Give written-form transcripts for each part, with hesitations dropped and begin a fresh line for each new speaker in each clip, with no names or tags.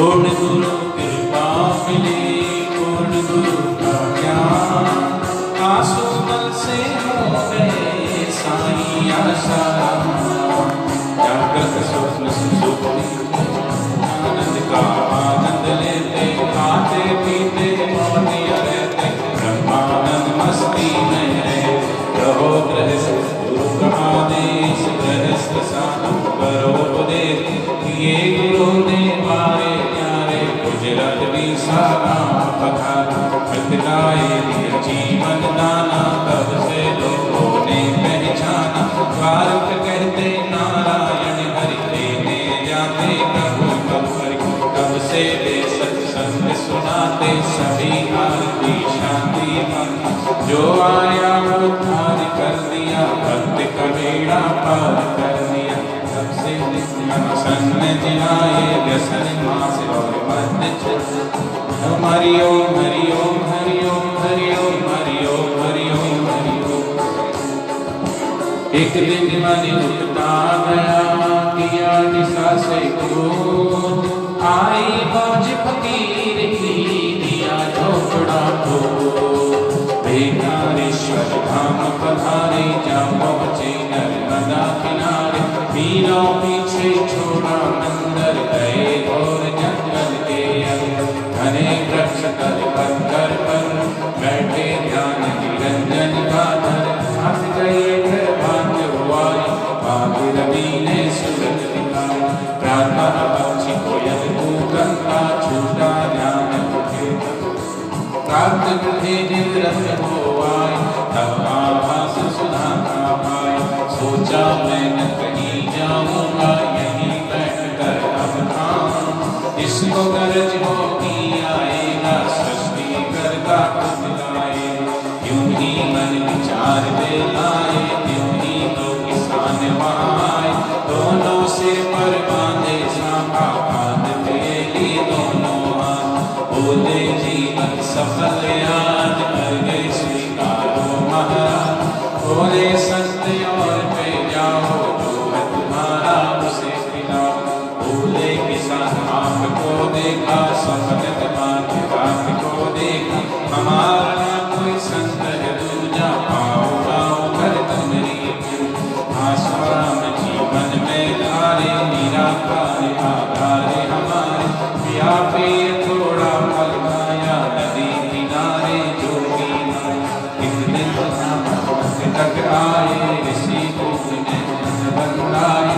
पूर्ण गुरु कृपा मिले, पूर्ण गुरु का ज्ञान आंसू से हो गए साईं आसाराम। जागृत स्वप्न सुसुप्ति आनंद का आनंद लेते, खाते पीते मोतिया रहते, ब्रह्मानंद मस्ती में है। रहो गृहस्थ गुरु का आदेश, गृहस्थ साधु करो उपदेश, ये गुरु ने मारे प्यारे गुजरात भी सारा पखारा। बतलाए दिया जीवन दाना, तब से लोगों ने पहचाना। भारत कहते नारायण हरि, लेने जाते प्रभु प्रभु हरि। तब से वे सत्संग सुनाते, सभी आरती शांति पाई। जो आया उद्धार कर दिया, भक्त का बेड़ा पार कर दिया। तब से सन्न जिलाए व्यसन मास और मत। हरि ओम हरि ओम हरि ओम हरि ओम हरि ओम हरि ओम हरि ओम। एक दिन मन उठता गया, किया दिशा से क्रोध। आई मौज फकीर की, दिया झोपड़ा को। बेकारेश्वर धाम पधारे, जा पहुँचे नर्मदा किनारे। तीनों पीछे छोड़ा मंदिर, गए और जंगल के अंदर। घने वृक्ष तल पत्थर पर बैठे ध्यान निरंजन का धर। हंस गए भाग्य हुआ, बाग रवि ने सूरज दिखाई। प्रातः पक्षी कोयल कूकता, छूटा ध्यान उठे। प्राप्त उठे जिन रस हो आए, तब आभास सुधा का पाए। सोचा मैं न कहीं जाऊंगा, यहीं बैठ कर अब खाऊं। इसको गरज होगी आएगा, सृष्टि करता खुद लाए। यूं ही मन विचार में लाए, यूं ही तो किसान वहां। दोनों सिर पर बांधे सांपा, बांधते ली दोनों हाथ। बोले जीवन सफल आज, कर गए स्वीकारो महाराज। बोले सत्य और पे जाओ, जो है तुम्हारा उसे खिलाओ। बोले किसान आपको देखा, सफलत मान बात को देखा। हमारा कोई संत है दूजा, पाओ पाओ कर तुम्हारी। आश्रम जीवन में धारे, निराकार आधारे हमारे। व्यापी थोड़ा फल खाया, नदी किनारे जोगी नाय। एक दिन तक आए, ऋषि को बंदाए।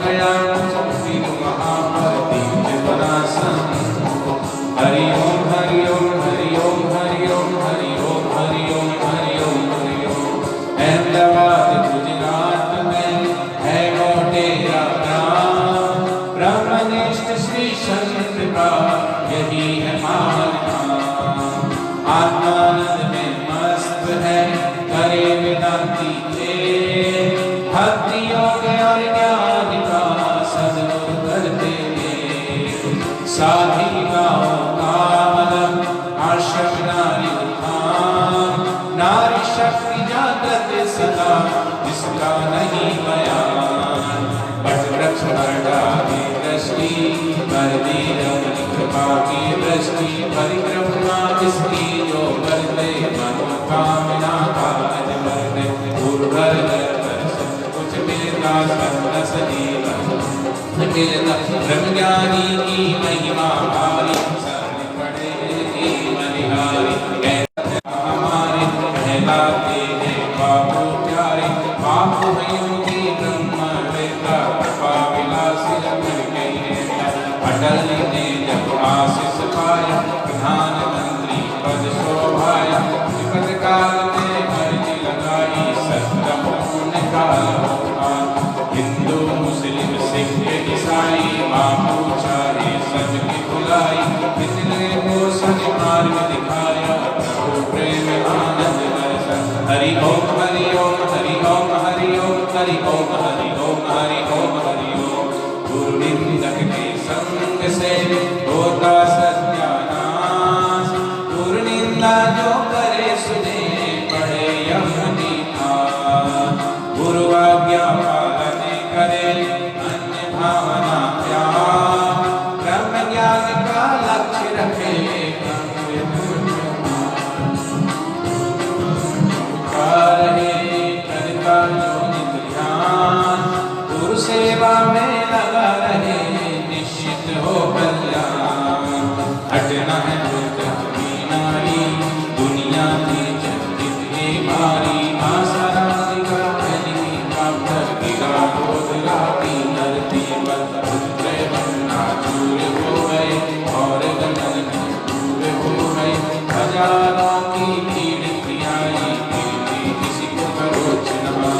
गया फिर वहाँ पर दीप बरासन। हरि ओम हरि ओम हरि ओम हरि ओम हरि ओम हरि ओम हरि ओम हरि ओम। अहमदाबाद गुजरात में है मोटेरा ग्राम। ब्रह्मनिष्ठ श्री संत का यही है मान। आत्मानंद में मस्त है, करे वेदांती थे। भक्ति योग और ज्ञान का सद्गुरु करते थे। साधिकाओं का मलम आश्रम नारी उत्थान। नारी शक्ति जागृत सदा, जिसका नहीं बयान। बट वृक्ष पर डाली दृष्टि, कर दी रमण कृपा की दृष्टि। परिक्रमा जिसकी जो करते, मनोकामना काज करते। पूर्वर कुछ मिलता सन्नस जीवन मिलता। ब्रह्मज्ञानी की महिमा भारी, शरण पड़े की बलिहारी। हमारे कहलाते हैं बाबू प्यारे। बाबू योगी ब्रह्म वेता, कृपा विलासी रमण के। अटल ने जब आशीष पाया, प्रधानमंत्री पद शोभाया। विपद काल में अर्जी लगाई, सत्रम पूर्ण काल होगा। हिंदू मुस्लिम सिख ईसाई, बापू चाहे सबकी भुलाई। कितने को सन्मार्ग दिखाया, प्रभु प्रेम आनंद दर्शन। हरि ओम हरि ओम हरि ओम हरि ओम हरि ओम हरि ओम हरि ओम हरि ओम। गुरु निंदक के संग से होता सत्यानाश। गुरु निंदा जो करे, सुने पढ़े यमनी नाथ। गुरु आज्ञा पालन करे, अन्य भावना त्याग। ब्रह्म ज्ञान सेवा में लगा रहे, निश्चित हो कल्याण। हटना है दुर्ग की नारी, दुनिया की चिंतित ये भारी। आशा राधिका बनी काकर गिरा गोदरा की धरती पर। पुत्र बनना चूर हो गए और गगन दूर हो गए। हजारों की भीड़ क्रियाएं गिरती किसी को करो चिन्हा।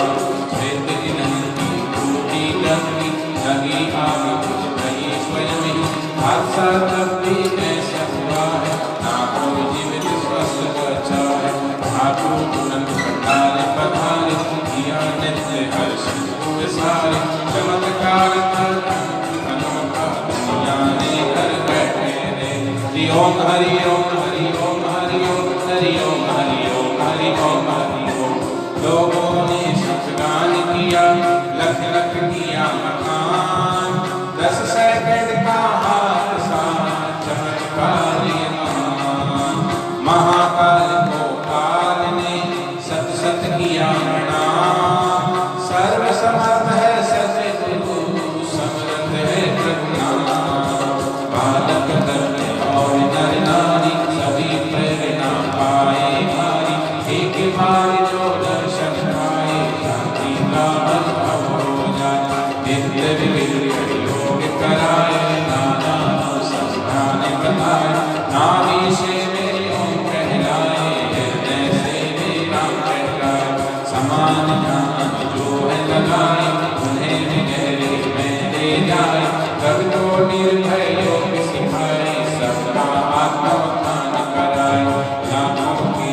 श्वेत गिनन की टूटी लगी लगी आग बुझ गई स्वयं ही। हादसा तब भी ऐसा हुआ है, ना कोई जीवित स्वस्थ बचा है। ठाकुर तुरंत पंडाल पधारे, किया नित्य हर्षित हुए सारे। चमत्कार कर अनोखा दुनिया ने कर बैठे रे। हरि ओम हरि ओम हरि ओम हरि ओम हरि ओम हरि ओम हरि ओम हरि ओम। लोगों ने शतगान किया, लख लख किया मकान। 10 सेकंड का हादसा चमत्कार महान। महाकाल गोपाल ने सत सत किया प्रणाम। सर्व समर्थ है सतगुरु, समर्थ है प्रभुनाम। बालक करने और नर नारी, सभी प्रेरणा पाए भारी। एक बार जो दर्शन पाए, शांति का अनुभव हो जाए। नित्य विविध योग कराए, नाना संस्थान बताए। नाभि से मेरे ओम कहलाए, हृदय से मेरा कहलाए। समान ज्ञान जो है लगाए, उन्हें भी गहरे में ले जाए। कवि को निर्भय योग सिखाए, सबका आत्मोत्थान कराए। लाखों की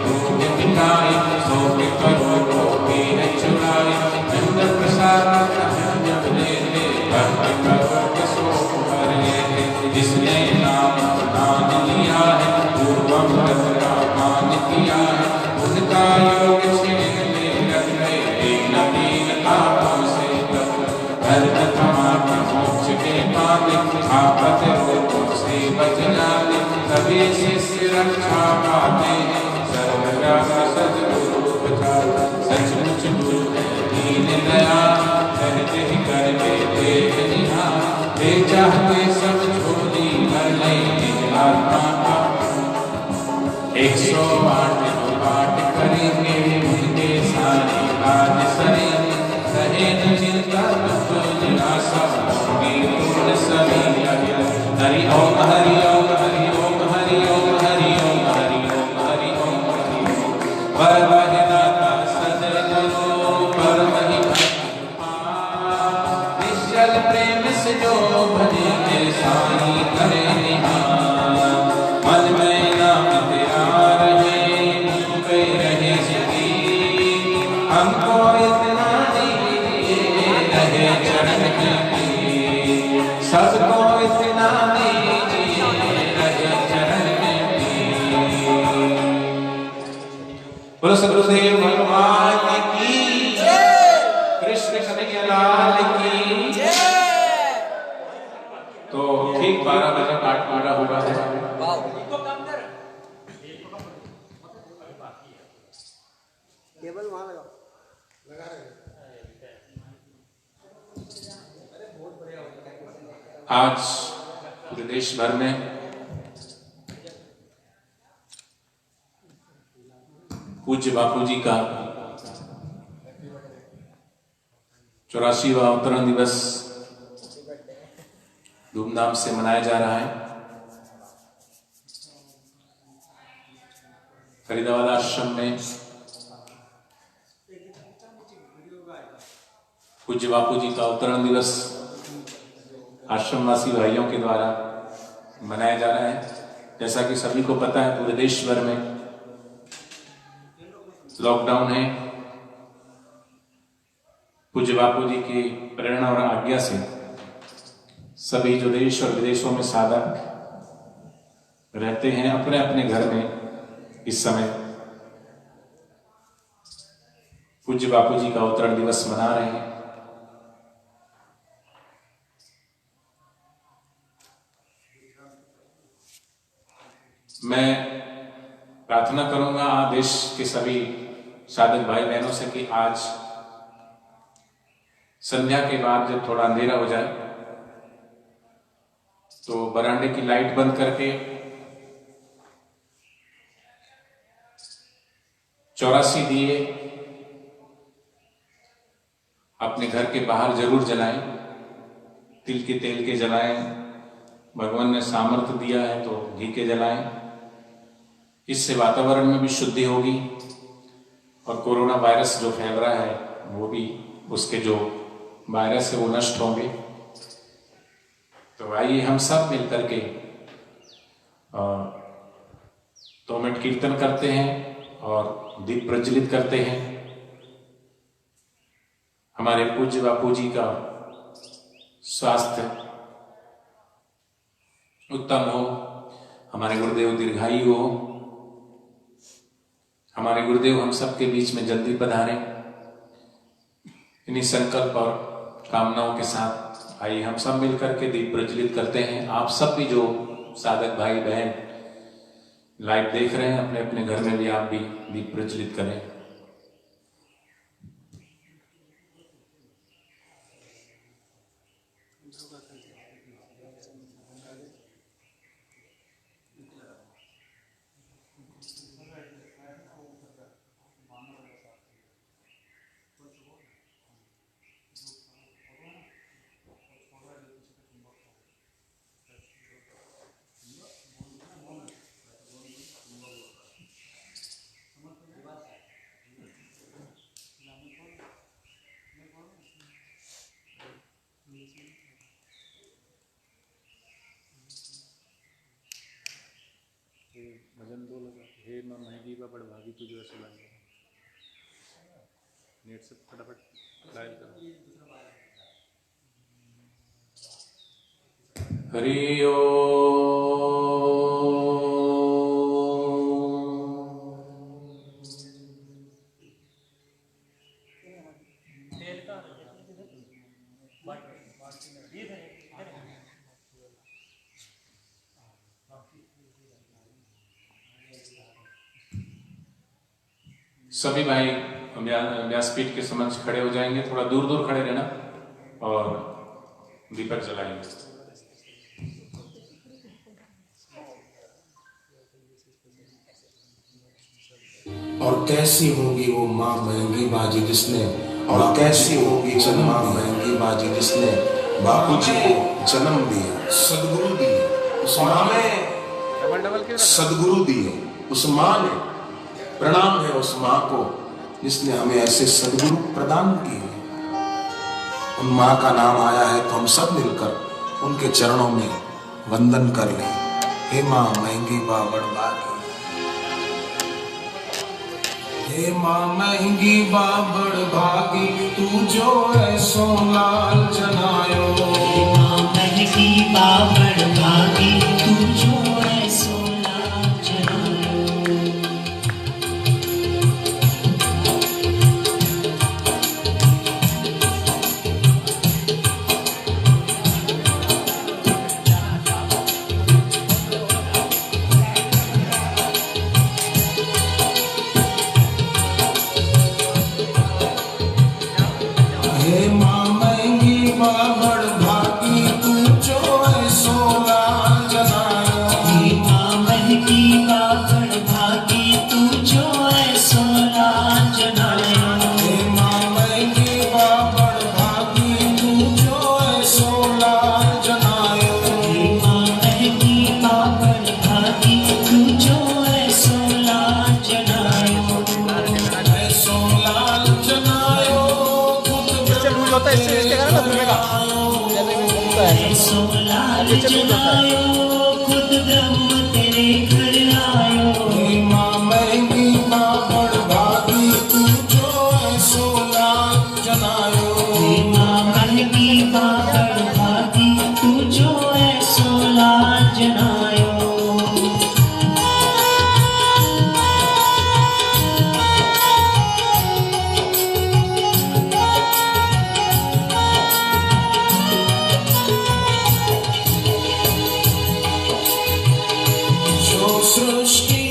भूख मिटाए, सो के करोड़ों की है चुराए। नंद प्रसाद जब लेते, भक्त करोड़ के सो भर लेते। जिसने नाम नाम लिया है, पूर्वम का मान किया है। उनका योग छेद में रख गए, दीन दीन आपों से तक। धर्म धर्म मोक्ष के पाते, आपत रोगों से बच जाते। सभी शिष्य रक्षा पाते हैं, सर्वव्याप सद्गुरु बचाते। सचमुच गुरु है दीन दयाल, कहते ही करके देख निहाल। वे चाहते सब झोली भर ले, निज आत्मा का 108 जो पाठ करेंगे, उनके सारे काज सरेंगे। रहे न चिंता दुख निराशा, होंगे पूर्ण सभी लगे। हरि ओम हरि ओम हरि ओम हरि ओम हरि ओम हरि ओम हरि ओम हरि ओम। परम दाता सद्गुरु परम ही निश्चल प्रेम से जो भजे, साई करे निहाल। मन में नाम तेरा रहे, मुँह पे रहे जिंदगी। हमको इतना दीजिए, रहे चरण में। सबको इतना दीजिए, रहे चरण में। बोलो सद्गुरुदेव भगवान की जय, कृष्ण कन्हैया लाल की जय। तो ठीक 12 बजे पाठ पूरा हुआ है।
केबल वहां लगा
आज पूरे देश भर में पूज्य बापू जी का 84वां अवतरण दिवस धूमधाम से मनाया जा रहा है। फरीदाबाद आश्रम में पूज्य बापू जी का अवतरण दिवस आश्रमवासी भाइयों के द्वारा मनाया जा रहा है। जैसा कि सभी को पता है, पूरे देश भर में लॉकडाउन है। पूज्य बापू जी की प्रेरणा और आज्ञा से सभी जो देश और विदेशों में साधक रहते हैं, अपने अपने घर में इस समय पूज्य बापू जी का अवतरण दिवस मना रहे हैं। मैं प्रार्थना करूंगा देश के सभी साधक भाई बहनों से कि आज संध्या के बाद जब थोड़ा अंधेरा हो जाए तो बरामदे की लाइट बंद करके 84 दिए अपने घर के बाहर जरूर जलाएं, तिल के तेल के जलाएं, भगवान ने सामर्थ्य दिया है तो घी के जलाएं। इससे वातावरण में भी शुद्धि होगी और कोरोना वायरस जो फैल रहा है वो भी, उसके जो वायरस है वो नष्ट होंगे। तो आइए हम सब मिलकर के 2 मिनट कीर्तन करते हैं और दीप प्रज्वलित करते हैं। हमारे पूज्य बापू जी का स्वास्थ्य उत्तम हो, हमारे गुरुदेव दीर्घायु हो, हमारे गुरुदेव हम सबके बीच में जल्दी पधारें। इन्हीं संकल्प और कामनाओं के साथ आइए हम सब मिलकर के दीप प्रज्वलित करते हैं। आप सब भी जो साधक भाई बहन लाइव देख रहे हैं, अपने अपने घर में भी आप भी दीप प्रज्वलित करें।
भजन 2 लगा, हे माँ महंगी बा बड़ भागी तुझे ऐसे लाएंगे। नेट से फटाफट डायल करो।
हरि ओम। सभी भाई व्यासपीठ के समक्ष खड़े हो जाएंगे, थोड़ा दूर दूर खड़े रहना और दीपक जलाएंगे।
और कैसी होगी वो माँ महंगी बाजी जिसने, और कैसी होगी चल माँ महंगी बाजी जिसने बापू जी को जन्म दिया, सदगुरु दिए उस माँ ने, सदगुरु दिए उस माँ ने। प्रणाम है उस माँ को जिसने हमें ऐसे सदगुरु प्रदान किए। उन माँ का नाम आया है तो हम सब मिलकर उनके चरणों में वंदन कर लें। हे माँ महंगी बा बड़ भागी, हे माँ महंगी बा बड़ भागी तू जो ऐसो लाल जनायो।
हे माँ महंगी बा बड़ भागी तू जो ऐसो लाल जनायो।
हे माँ महंगी बा बड़ भागी तू जो ऐसो लाल जनायो।
हे माँ महंगी बा बड़ भागी तू जो ऐसो लाल जनायो।
हे माँ महंगी बा बड़ भागी तू जो ऐसो लाल जनायो।
हे माँ महंगी बा बड़ भागी तू जो ऐसो लाल जनायो।
ऐसो लाल जनायो
होता है इसके कारण ना घूमेगा जैसे भी घूमता है
ऐसो लाल जनायो खुद ब्रह्म तेरे घर आयो।
हे माँ महंगी बा बड़ भागी तू जो ऐसो लाल जनायो।
हे माँ महंगी बा बड़ भागी तू जो ऐसो लाल जनायो।
जो सृष्टि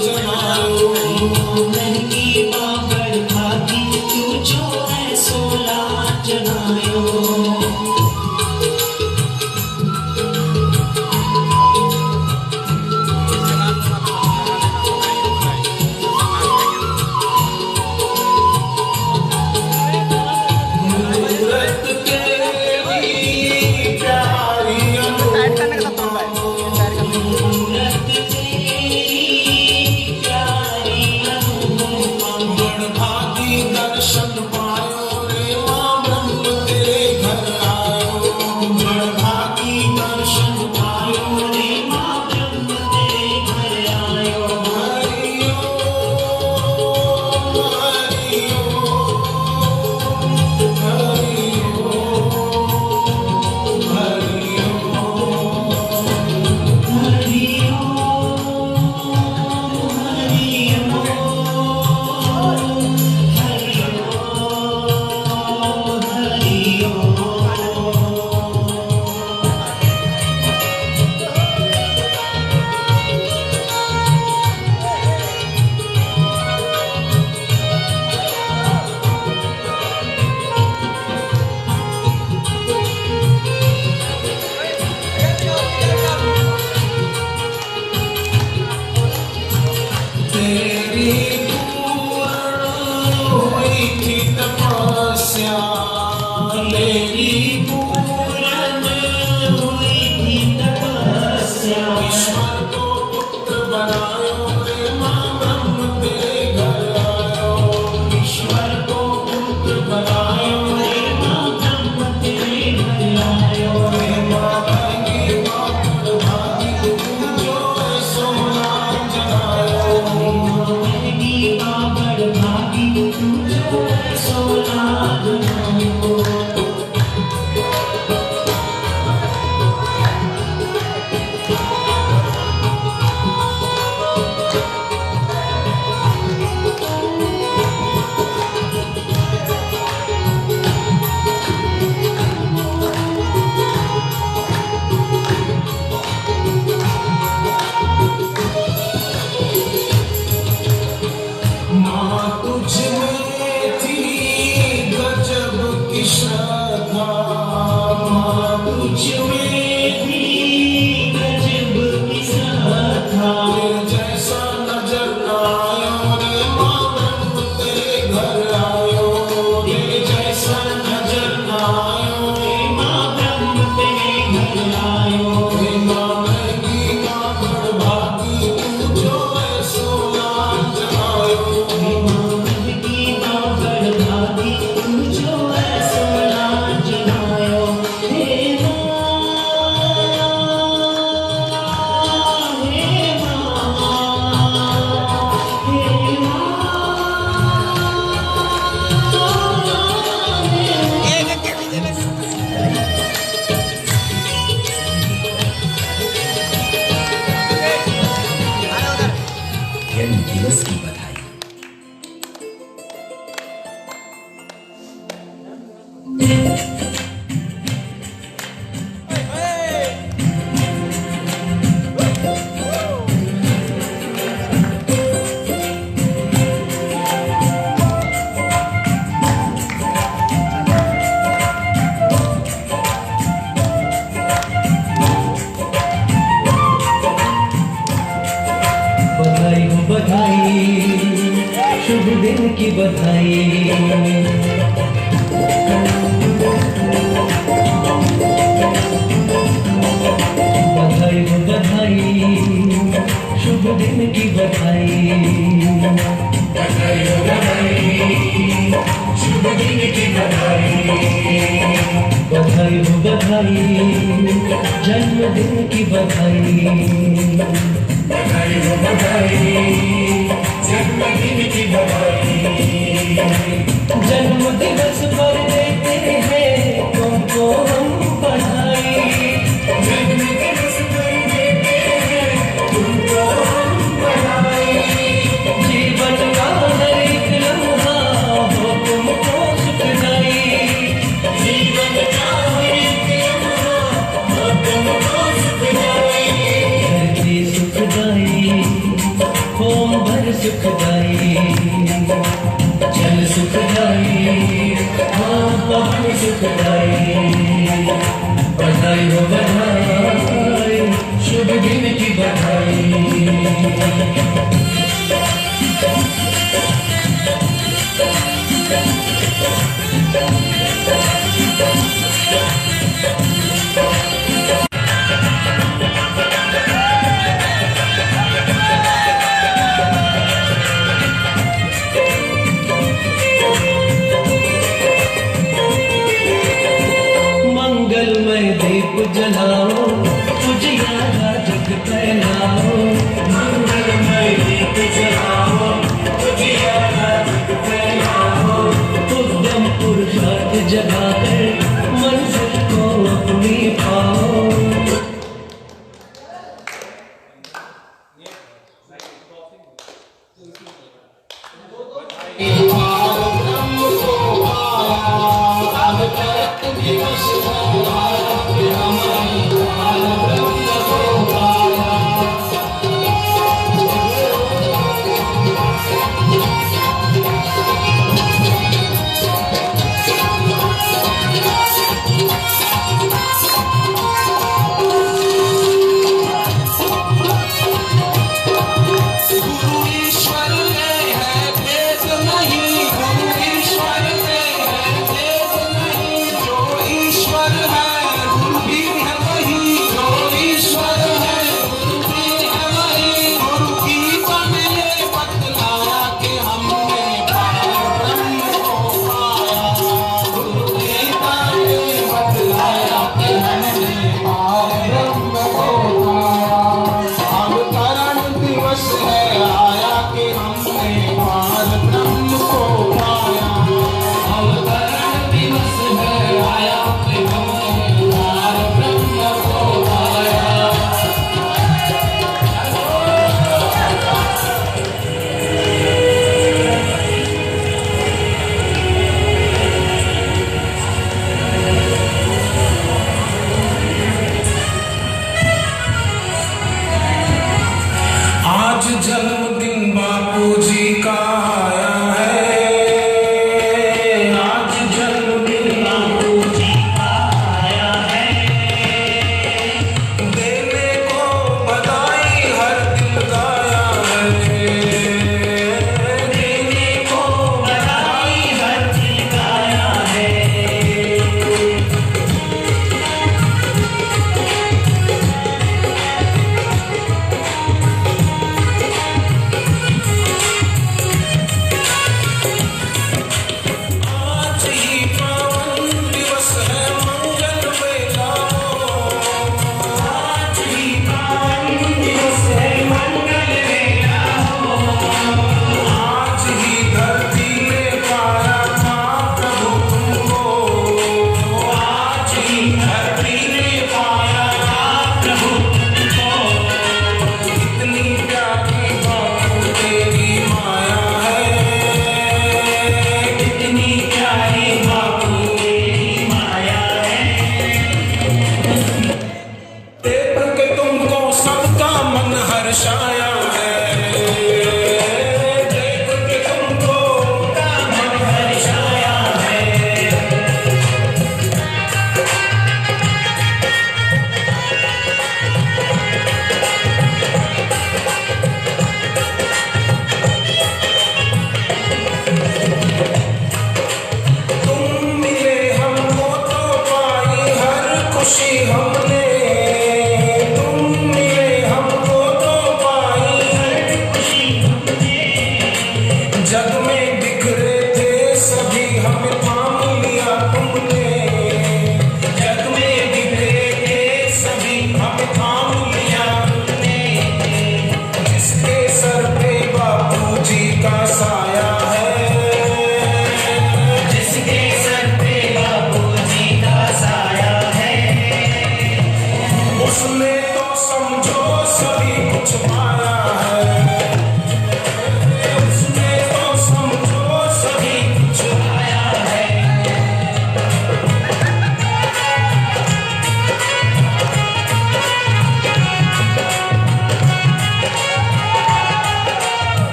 जमायो
महंगी बाबर भागी तू जो है 16 जनायो
दिवस की बधाई।
शुभ दिन की बधाई, बधाई हो बधाई, शुभ दिन की बधाई, बधाई हो बधाई, शुभ दिन की बधाई, बधाई हो बधाई, जन्मदिन की बधाई, बधाई हो बधाई, जन्मदिन की बधाई। जन्म दिवस पर देते हैं तुमको हम बधाई, जन्म दिवस पर देते हैं तुमको हम बधाई। जीवन का हर एक लम्हा हो तुमको सुखदाई, जीवन का हर एक लम्हा हो तुमको सुखदाई। ओम भर सुखदाई, जल सुखदाई, हाँ पवन सुखदाई। बधाई हो बधाई, शुभ दिन की बधाई। मंगलमय दीप जलाओ, उजियारा जग फैलाओ। मंगलमय दीप जलाओ, उजियारा जग फैलाओ। उद्यम पुरुषार्थ जगाकर मंजिल को अपनी पाओ।
गुरु ईश्वर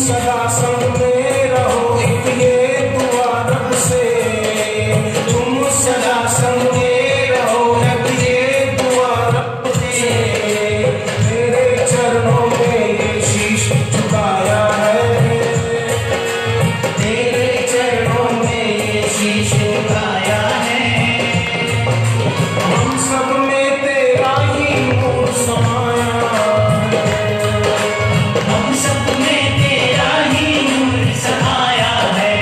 सदा संग में रहो, एक ये दुआ रब से। तुम सदा संग में रहो, एक ये दुआ रब से। तेरे चरणों में ये शीश झुकाया है,
तेरे चरणों में ये शीश झुकाया है।
हम सब में तेरा ही नूर समाया है।
हम सब में तेरा ही नूर समाया है।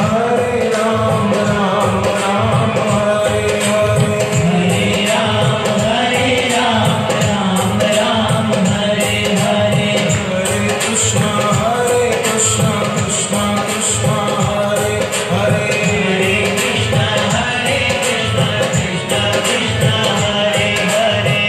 हरे राम राम राम हरे हरे।
हरे राम राम राम हरे हरे।
हरे कृष्णा कृष्णा कृष्णा हरे हरे।
कृष्ण कृष्ण कृष्ण हरे हरे।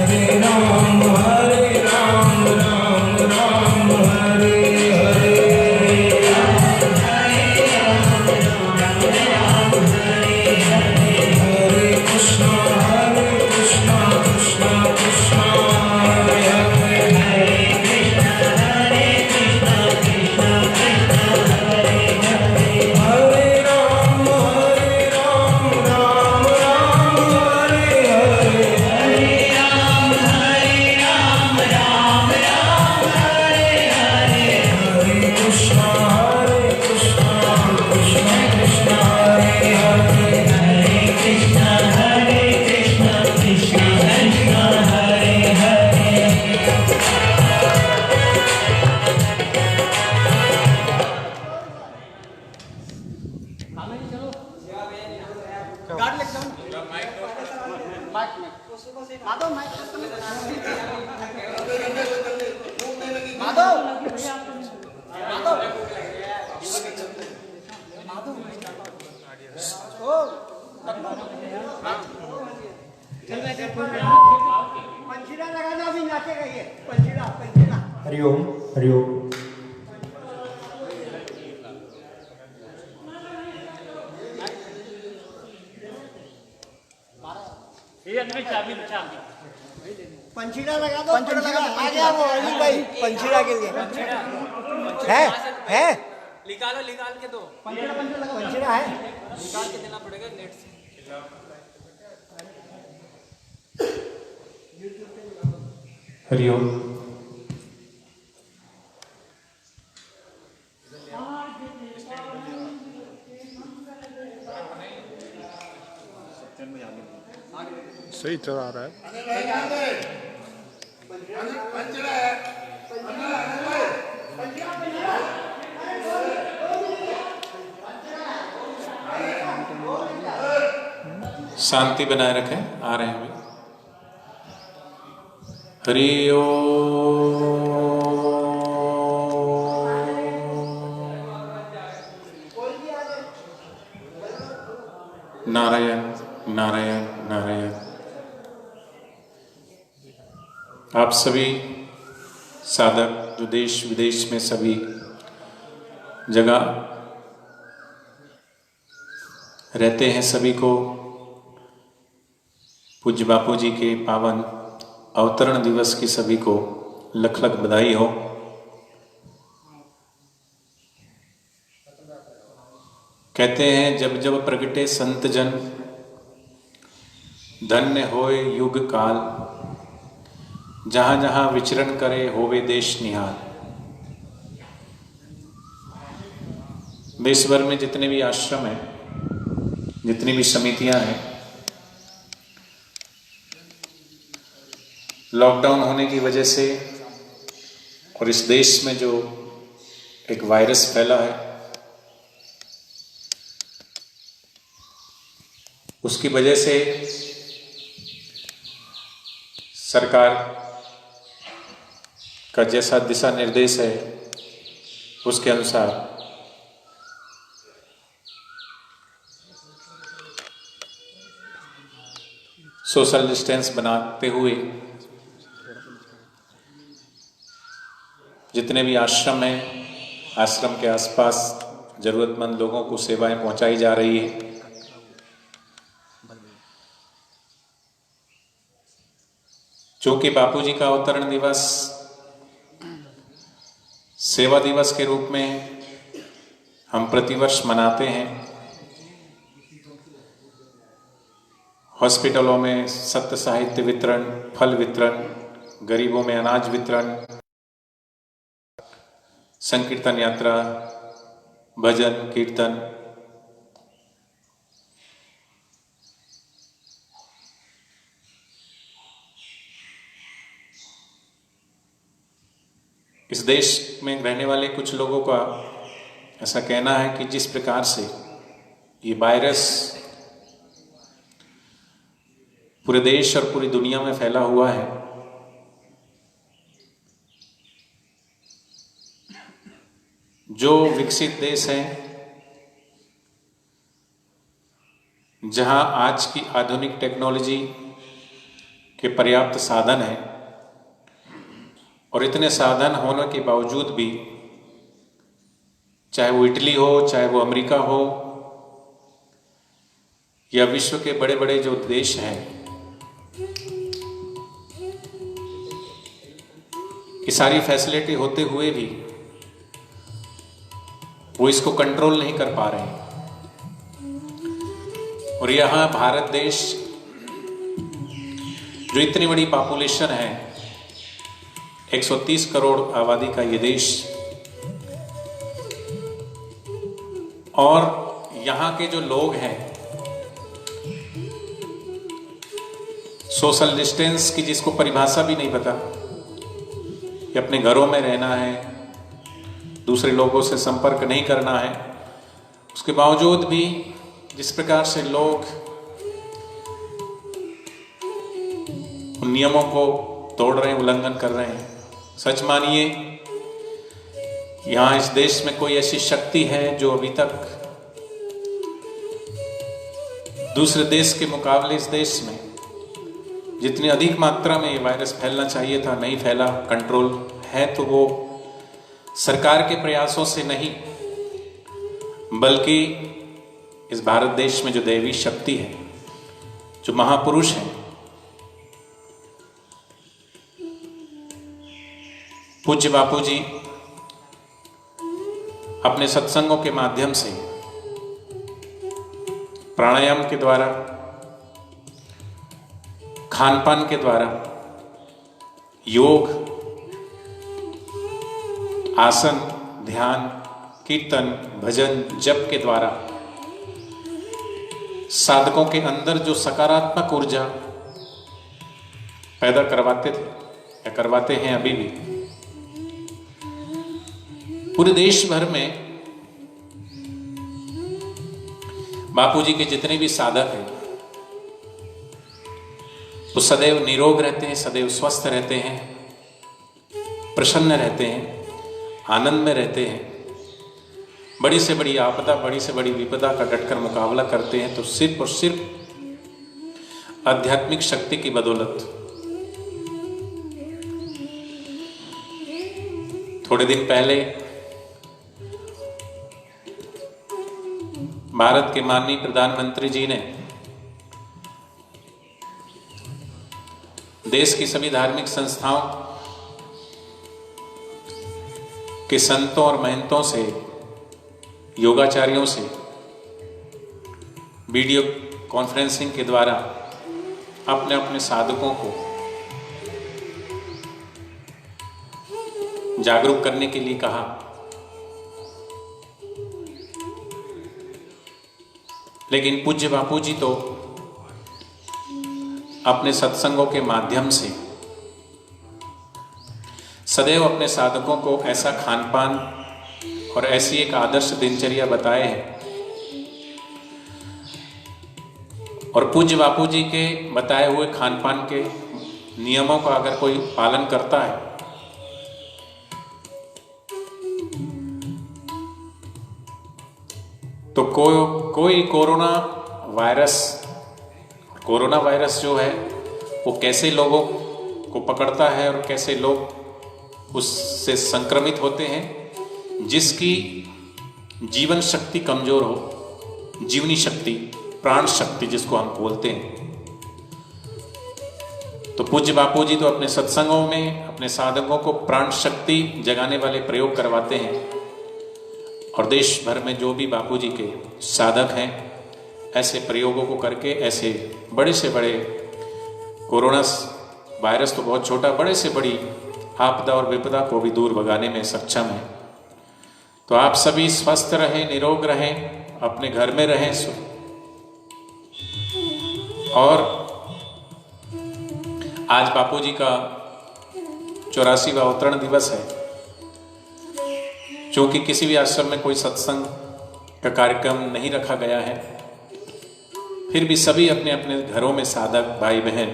हरे राम राम राम हरे हरे। हरे कृष्णा कृष्णा कृष्णा हरे हरे। हरे राम राम हरे हरे। हरे कृष्णा कृष्णा कृष्णा हरे हरे।
कृष्ण कृष्ण कृष्ण हरे हरे।
गाड़ी लेके जाओ। माइक माधव माइक माधव ओ पंचीरा लगाना, अभी नाचेगा ये पंचीरा।
हरिओम हरिओम।
पंचीरा लगा दो। पंचीरा आ गया वो अली भाई पंचीरा के लिए। है
निकाल के दो।
पंचीरा है,
निकाल के देना पड़ेगा नेट से।
हरिओम।
सही चला रहा है।
शांति बनाए रखें, आ रहे हैं अभी। हरि ओम। नारायण नारायण नारायण। आप सभी साधक जो देश विदेश में सभी जगह रहते हैं, सभी को पूज्य बापू जी के पावन अवतरण दिवस की सभी को लख लख बधाई हो। कहते हैं जब जब प्रगटे संत जन, धन्य होए युग काल, जहां जहां विचरण करे होवे देश निहाल। देश भर में जितने भी आश्रम हैं, जितनी भी समितियां हैं, लॉकडाउन होने की वजह से और इस देश में जो एक वायरस फैला है, उसकी वजह से सरकार का जैसा दिशा निर्देश है उसके अनुसार सोशल डिस्टेंस बनाते हुए जितने भी आश्रम हैं, आश्रम के आसपास जरूरतमंद लोगों को सेवाएं पहुंचाई जा रही है। चूंकि बापूजी का अवतरण दिवस सेवा दिवस के रूप में हम प्रतिवर्ष मनाते हैं, हॉस्पिटलों में सत्य साहित्य वितरण, फल वितरण, गरीबों में अनाज वितरण, संकीर्तन यात्रा, भजन कीर्तन, इस देश में रहने वाले कुछ लोगों का ऐसा कहना है कि जिस प्रकार से ये वायरस पूरे देश और पूरी दुनिया में फैला हुआ है, जो विकसित देश हैं, जहां आज की आधुनिक टेक्नोलॉजी के पर्याप्त साधन हैं और इतने साधन होने के बावजूद भी, चाहे वो इटली हो, चाहे वो अमेरिका हो या विश्व के बड़े बड़े जो देश हैं, ये सारी फैसिलिटी होते हुए भी वो इसको कंट्रोल नहीं कर पा रहे हैं। और यहाँ भारत देश जो इतनी बड़ी पॉपुलेशन है, 130 करोड़ आबादी का ये देश, और यहाँ के जो लोग हैं सोशल डिस्टेंस की जिसको परिभाषा भी नहीं पता कि अपने घरों में रहना है, दूसरे लोगों से संपर्क नहीं करना है, उसके बावजूद भी जिस प्रकार से लोग उन नियमों को तोड़ रहे हैं, उल्लंघन कर रहे हैं, सच मानिए यहाँ इस देश में कोई ऐसी शक्ति है जो अभी तक दूसरे देश के मुकाबले इस देश में जितनी अधिक मात्रा में ये वायरस फैलना चाहिए था नहीं फैला, कंट्रोल है तो वो सरकार के प्रयासों से नहीं, बल्कि इस भारत देश में जो दैवी शक्ति है, जो महापुरुष हैं, पूज्य बापूजी अपने सत्संगों के माध्यम से, प्राणायाम के द्वारा, खान पान के द्वारा, योग, आसन, ध्यान, कीर्तन, भजन, जप के द्वारा साधकों के अंदर जो सकारात्मक ऊर्जा पैदा करवाते थे या करवाते हैं अभी भी, पूरे देश भर में बापूजी के जितने भी साधक हैं वो सदैव निरोग रहते हैं, सदैव स्वस्थ रहते हैं, प्रसन्न रहते हैं, आनंद में रहते हैं। बड़ी से बड़ी आपदा, बड़ी से बड़ी विपदा का डटकर मुकाबला करते हैं तो सिर्फ और सिर्फ आध्यात्मिक शक्ति की बदौलत। थोड़े दिन पहले भारत के माननीय प्रधानमंत्री जी ने देश की सभी धार्मिक संस्थाओं के संतों और महंतों से, योगाचार्यों से वीडियो कॉन्फ्रेंसिंग के द्वारा अपने अपने साधकों को जागरूक करने के लिए कहा। लेकिन पूज्य बापूजी तो अपने सत्संगों के माध्यम से सदैव अपने साधकों को ऐसा खान पान और ऐसी एक आदर्श दिनचर्या बताए हैं, और पूज्य बापूजी के बताए हुए खान पान के नियमों का अगर कोई पालन करता है तो कोई कोरोना वायरस, कोरोना वायरस जो है वो कैसे लोगों को पकड़ता है और कैसे लोग उससे संक्रमित होते हैं। जिसकी जीवन शक्ति कमजोर हो, जीवनी शक्ति, प्राण शक्ति जिसको हम बोलते हैं, तो पूज्य बापू जी तो अपने सत्संगों में अपने साधकों को प्राण शक्ति जगाने वाले प्रयोग करवाते हैं। और देश भर में जो भी बापू जी के साधक हैं ऐसे प्रयोगों को करके ऐसे बड़े से बड़े कोरोना वायरस तो बहुत छोटा, बड़े से बड़ी आपदा और विपदा को भी दूर भगाने में सक्षम है। तो आप सभी स्वस्थ रहें, निरोग रहें, अपने घर में रहें। और आज बापू जी का 84वां अवतरण दिवस है। क्योंकि किसी भी आश्रम में कोई सत्संग का कार्यक्रम नहीं रखा गया है, फिर भी सभी अपने अपने घरों में साधक भाई बहन,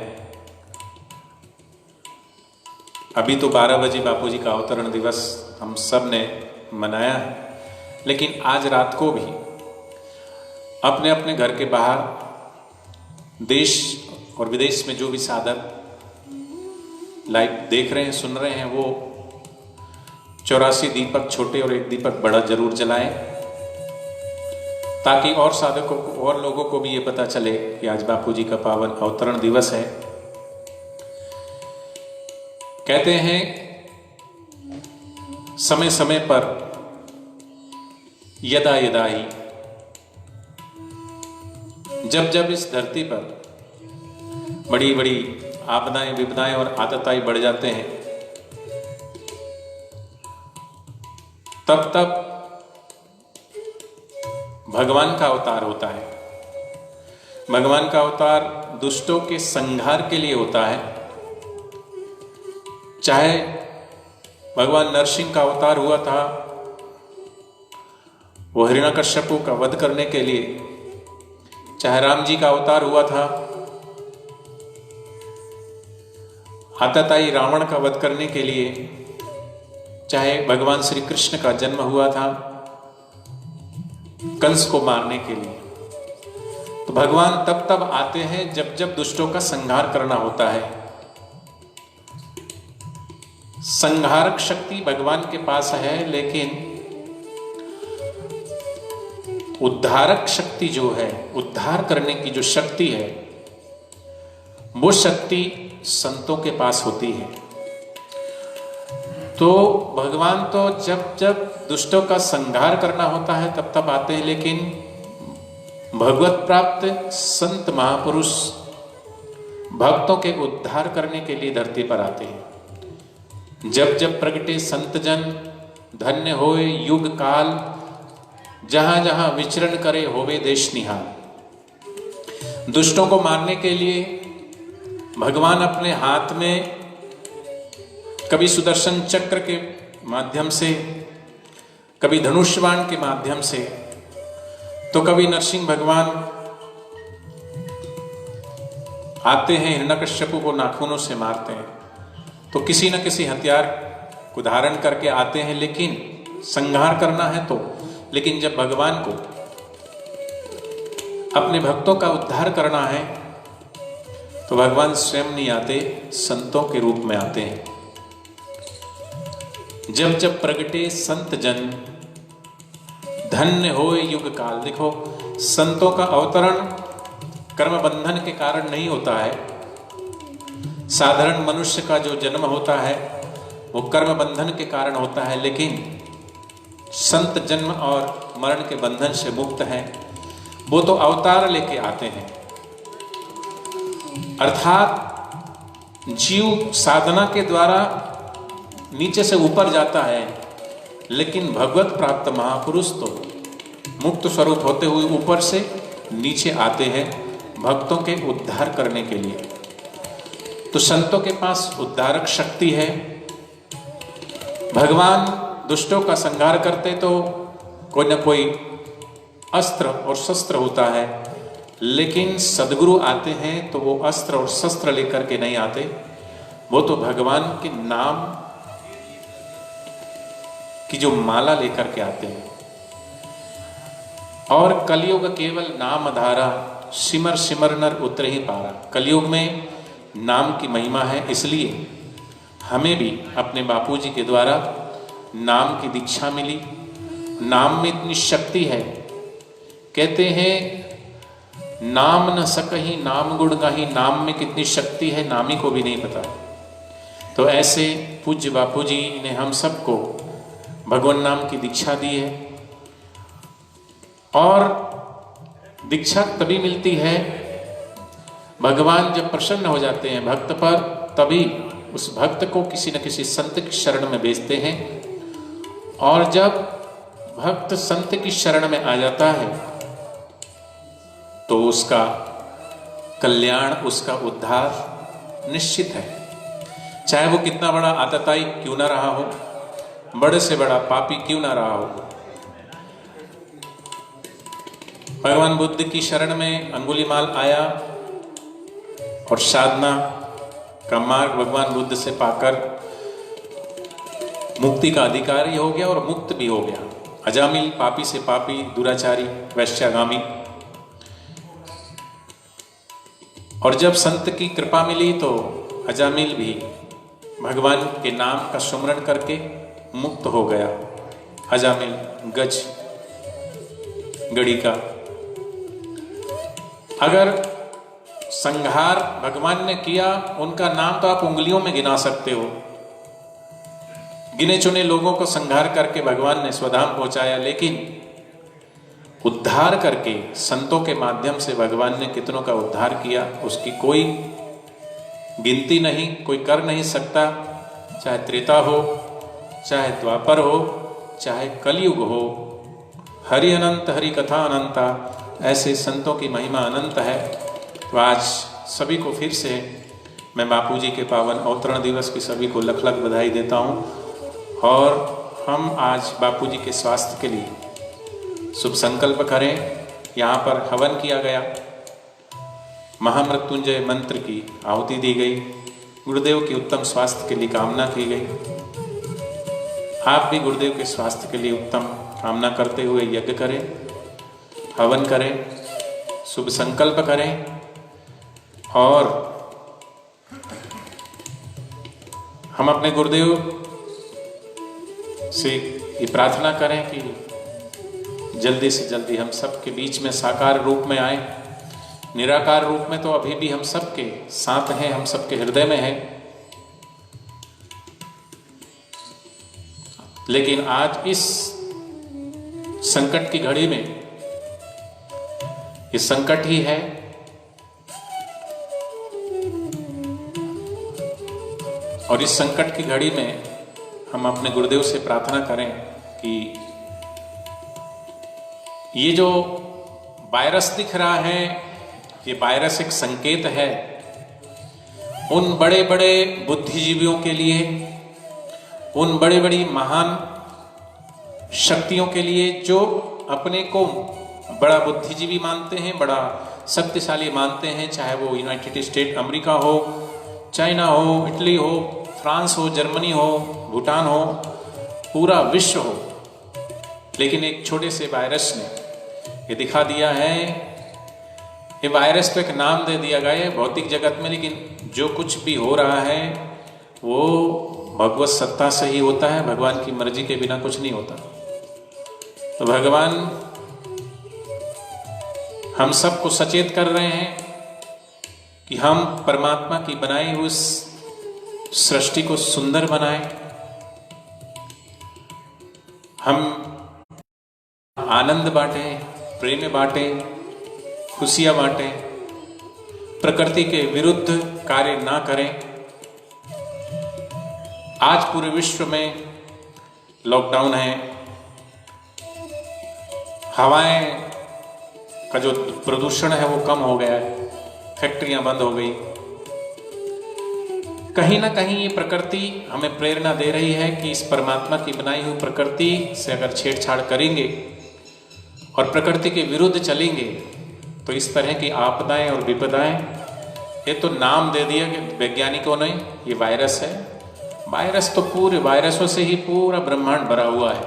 अभी तो 12 बजे बापू जी का अवतरण दिवस हम सब ने मनाया है, लेकिन आज रात को भी अपने अपने घर के बाहर देश और विदेश में जो भी साधक लाइव देख रहे हैं, सुन रहे हैं, वो 84 दीपक छोटे और एक दीपक बड़ा जरूर जलाएं, ताकि और साधकों को और लोगों को भी ये पता चले कि आज बापू जी का पावन अवतरण दिवस है। कहते हैं समय समय पर यदा यदा ही, जब जब इस धरती पर बड़ी बड़ी आपदाएं विपदाएं और आतताएं बढ़ जाते हैं, तब तब भगवान का अवतार होता है। भगवान का अवतार दुष्टों के संहार के लिए होता है। चाहे भगवान नरसिंह का अवतार हुआ था वो हिरण्यकश्यपु का वध करने के लिए, चाहे राम जी का अवतार हुआ था आतताई रावण का वध करने के लिए, चाहे भगवान श्री कृष्ण का जन्म हुआ था कंस को मारने के लिए। तो भगवान तब तब आते हैं जब जब दुष्टों का संहार करना होता है। संहारक शक्ति भगवान के पास है, लेकिन उद्धारक शक्ति जो है, उद्धार करने की जो शक्ति है, वो शक्ति संतों के पास होती है। तो भगवान तो जब जब दुष्टों का संहार करना होता है तब तब आते हैं, लेकिन भगवत प्राप्त संत महापुरुष भक्तों के उद्धार करने के लिए धरती पर आते हैं। जब जब प्रगटे संत जन, धन्य होए युग काल, जहां जहां विचरण करे होवे देश निहाल। दुष्टों को मारने के लिए भगवान अपने हाथ में कभी सुदर्शन चक्र के माध्यम से, कभी धनुष बाण के माध्यम से, तो कभी नरसिंह भगवान आते हैं, हिरण्यकश्यपु को नाखूनों से मारते हैं। तो किसी न किसी हथियार को धारण करके आते हैं, लेकिन संहार करना है तो। लेकिन जब भगवान को अपने भक्तों का उद्धार करना है तो भगवान स्वयं नहीं आते, संतों के रूप में आते हैं। जब जब प्रगटे संत जन, धन्य होए युग काल। देखो, संतों का अवतरण कर्म बंधन के कारण नहीं होता है। साधारण मनुष्य का जो जन्म होता है वो कर्म बंधन के कारण होता है, लेकिन संत जन्म और मरण के बंधन से मुक्त है। वो तो अवतार लेके आते हैं, अर्थात जीव साधना के द्वारा नीचे से ऊपर जाता है, लेकिन भगवत प्राप्त महापुरुष तो मुक्त स्वरूप होते हुए ऊपर से नीचे आते हैं भक्तों के उद्धार करने के लिए। तो संतों के पास उद्धारक शक्ति है। भगवान दुष्टों का संहार करते तो कोई ना कोई अस्त्र और शस्त्र होता है, लेकिन सदगुरु आते हैं तो वो अस्त्र और शस्त्र लेकर के नहीं आते, वो तो भगवान के नाम की जो माला लेकर के आते हैं। और कलयुग केवल नाम धारा, सिमर सिमर नर उतर ही पारा। कलयुग में नाम की महिमा है, इसलिए हमें भी अपने बापूजी के द्वारा नाम की दीक्षा मिली। नाम में इतनी शक्ति है, कहते हैं नाम न सकही नाम गुण गाही, नाम में कितनी शक्ति है नामी को भी नहीं पता। तो ऐसे पूज्य बापूजी ने हम सबको भगवान नाम की दीक्षा दी है। और दीक्षा तभी मिलती है, भगवान जब प्रसन्न हो जाते हैं भक्त पर, तभी उस भक्त को किसी न किसी संत की शरण में भेजते हैं। और जब भक्त संत की शरण में आ जाता है तो उसका कल्याण, उसका उद्धार निश्चित है। चाहे वो कितना बड़ा आतताई क्यों ना रहा हो, बड़े से बड़ा पापी क्यों ना रहा हो। भगवान बुद्ध की शरण में अंगुलीमाल आया और साधना का मार्ग भगवान बुद्ध से पाकर मुक्ति का अधिकारी हो गया और मुक्त भी हो गया। अजामिल पापी से पापी, दुराचारी, वैश्यागामी। और जब संत की कृपा मिली तो अजामिल भी भगवान के नाम का सुमरण करके मुक्त हो गया। अजामिल गज गड़ी का। अगर संहार भगवान ने किया, उनका नाम तो आप उंगलियों में गिना सकते हो। गिने चुने लोगों को संहार करके भगवान ने स्वधाम पहुंचाया, लेकिन उद्धार करके संतों के माध्यम से भगवान ने कितनों का उद्धार किया, उसकी कोई गिनती नहीं, कोई कर नहीं सकता। चाहे त्रेता हो, चाहे द्वापर हो, चाहे कलयुग हो, हरि अनंत हरि कथा अनंता, ऐसे संतों की महिमा अनंत है। तो आज सभी को फिर से मैं बापूजी के पावन अवतरण दिवस की सभी को लख लख बधाई देता हूँ। और हम आज बापूजी के स्वास्थ्य के लिए शुभ संकल्प करें। यहाँ पर हवन किया गया, महामृत्युंजय मंत्र की आहुति दी गई, गुरुदेव की उत्तम स्वास्थ्य के लिए कामना की गई। आप भी गुरुदेव के स्वास्थ्य के लिए उत्तम कामना करते हुए यज्ञ करें, हवन करें, शुभ संकल्प करें और हम अपने गुरुदेव से ये प्रार्थना करें कि जल्दी से जल्दी हम सबके बीच में साकार रूप में आए। निराकार रूप में तो अभी भी हम सबके साथ हैं, हम सबके हृदय में है, लेकिन आज इस संकट की घड़ी में, ये संकट ही है, और इस संकट की घड़ी में हम अपने गुरुदेव से प्रार्थना करें कि ये जो वायरस दिख रहा है, ये वायरस एक संकेत है उन बड़े बड़े बुद्धिजीवियों के लिए, उन बड़े बड़ी महान शक्तियों के लिए जो अपने को बड़ा बुद्धिजीवी मानते हैं, बड़ा शक्तिशाली मानते हैं। चाहे वो यूनाइटेड स्टेट अमेरिका हो, चाइना हो, इटली हो, फ्रांस हो, जर्मनी हो, भूटान हो, पूरा विश्व हो। लेकिन एक छोटे से वायरस ने ये दिखा दिया है, ये वायरस तो एक नाम दे दिया गया है भौतिक जगत में, लेकिन जो कुछ भी हो रहा है वो भगवत सत्ता से ही होता है, भगवान की मर्जी के बिना कुछ नहीं होता। तो भगवान हम सबको सचेत कर रहे हैं कि हम परमात्मा की बनाई हुई सृष्टि को सुंदर बनाएं, हम आनंद बांटें, प्रेम बांटें, खुशियां बांटें, प्रकृति के विरुद्ध कार्य ना करें। आज पूरे विश्व में लॉकडाउन है, हवाएं का जो प्रदूषण है वो कम हो गया है, फैक्ट्रियां बंद हो गई। कहीं ना कहीं ये प्रकृति हमें प्रेरणा दे रही है कि इस परमात्मा की बनाई हुई प्रकृति से अगर छेड़छाड़ करेंगे और प्रकृति के विरुद्ध चलेंगे तो इस तरह की आपदाएं और विपदाएं, ये तो नाम दे दिया कि वैज्ञानिकों ने, ये वायरस है। वायरस तो पूरे वायरसों से ही पूरा ब्रह्मांड भरा हुआ है।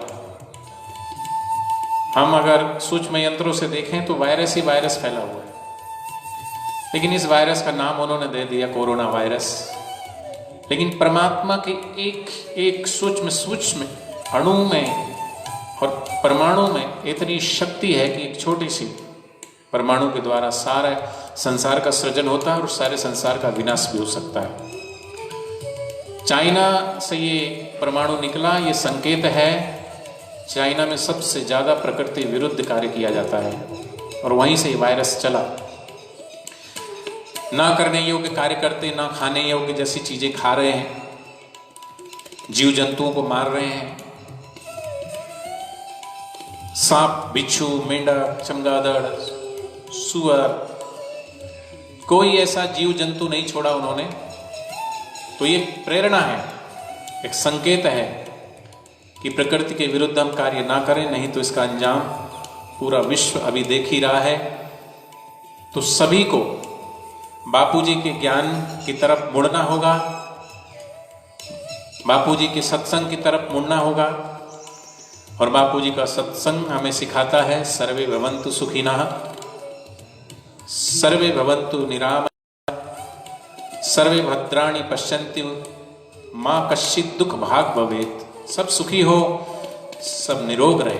हम अगर सूक्ष्म यंत्रों से देखें तो वायरस ही वायरस फैला हुआ है, लेकिन इस वायरस का नाम उन्होंने दे दिया कोरोना वायरस। लेकिन परमात्मा के एक एक सूक्ष्म अणु में और परमाणु में इतनी शक्ति है कि एक छोटी सी परमाणु के द्वारा सारे संसार का सृजन होता है और सारे संसार का विनाश भी हो सकता है। चाइना से ये परमाणु निकला, ये संकेत है चाइना में सबसे ज्यादा प्रकृति विरुद्ध कार्य किया जाता है और वहीं से ये वायरस चला। ना करने योग्य कार्य करते, ना खाने योग्य जैसी चीजें खा रहे हैं, जीव जंतुओं को मार रहे हैं, सांप, बिच्छू, मेंढक, चमगादड़, सुअर, कोई ऐसा जीव जंतु नहीं छोड़ा उन्होंने। तो ये प्रेरणा है, एक संकेत है कि प्रकृति के विरुद्ध हम कार्य ना करें, नहीं तो इसका अंजाम पूरा विश्व अभी देख ही रहा है। तो सभी को बापूजी के ज्ञान की तरफ मुड़ना होगा, बापूजी के सत्संग की तरफ मुड़ना होगा। और बापूजी का सत्संग हमें सिखाता है सर्वे भवन्तु सुखिनः, सर्वे भवन्तु निरामयाः, सर्वे भद्राणि पश्यन्तु मां कश्चित् दुख भाग भवेत्। सब सुखी हो, सब निरोग रहे।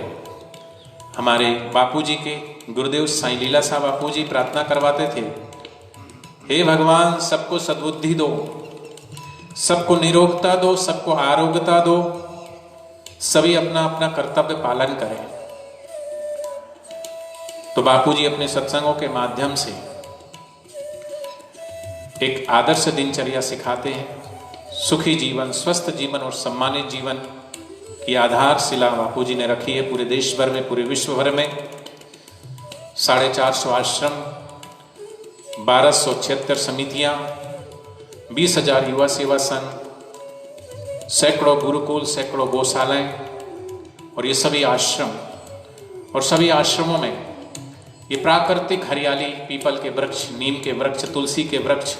हमारे बापूजी के गुरुदेव साईं लीला साहब बापूजी प्रार्थना करवाते थे, हे भगवान सबको सद्बुद्धि दो, सबको निरोगता दो, सबको आरोग्यता दो, सभी अपना अपना कर्तव्य पालन करें। तो बापूजी अपने सत्संगों के माध्यम से एक आदर्श दिनचर्या सिखाते हैं। सुखी जीवन, स्वस्थ जीवन और सम्मानित जीवन की आधारशिला बापूजी ने रखी है पूरे देश भर में, पूरे विश्व भर में। 450 आश्रम, 1276 समितियां, 20,000 युवा सेवा संघ, सैकड़ों गुरुकुल, सैकड़ों गौशालाएं, और ये सभी आश्रम और सभी आश्रमों में ये प्राकृतिक हरियाली, पीपल के वृक्ष, नीम के वृक्ष, तुलसी के वृक्ष,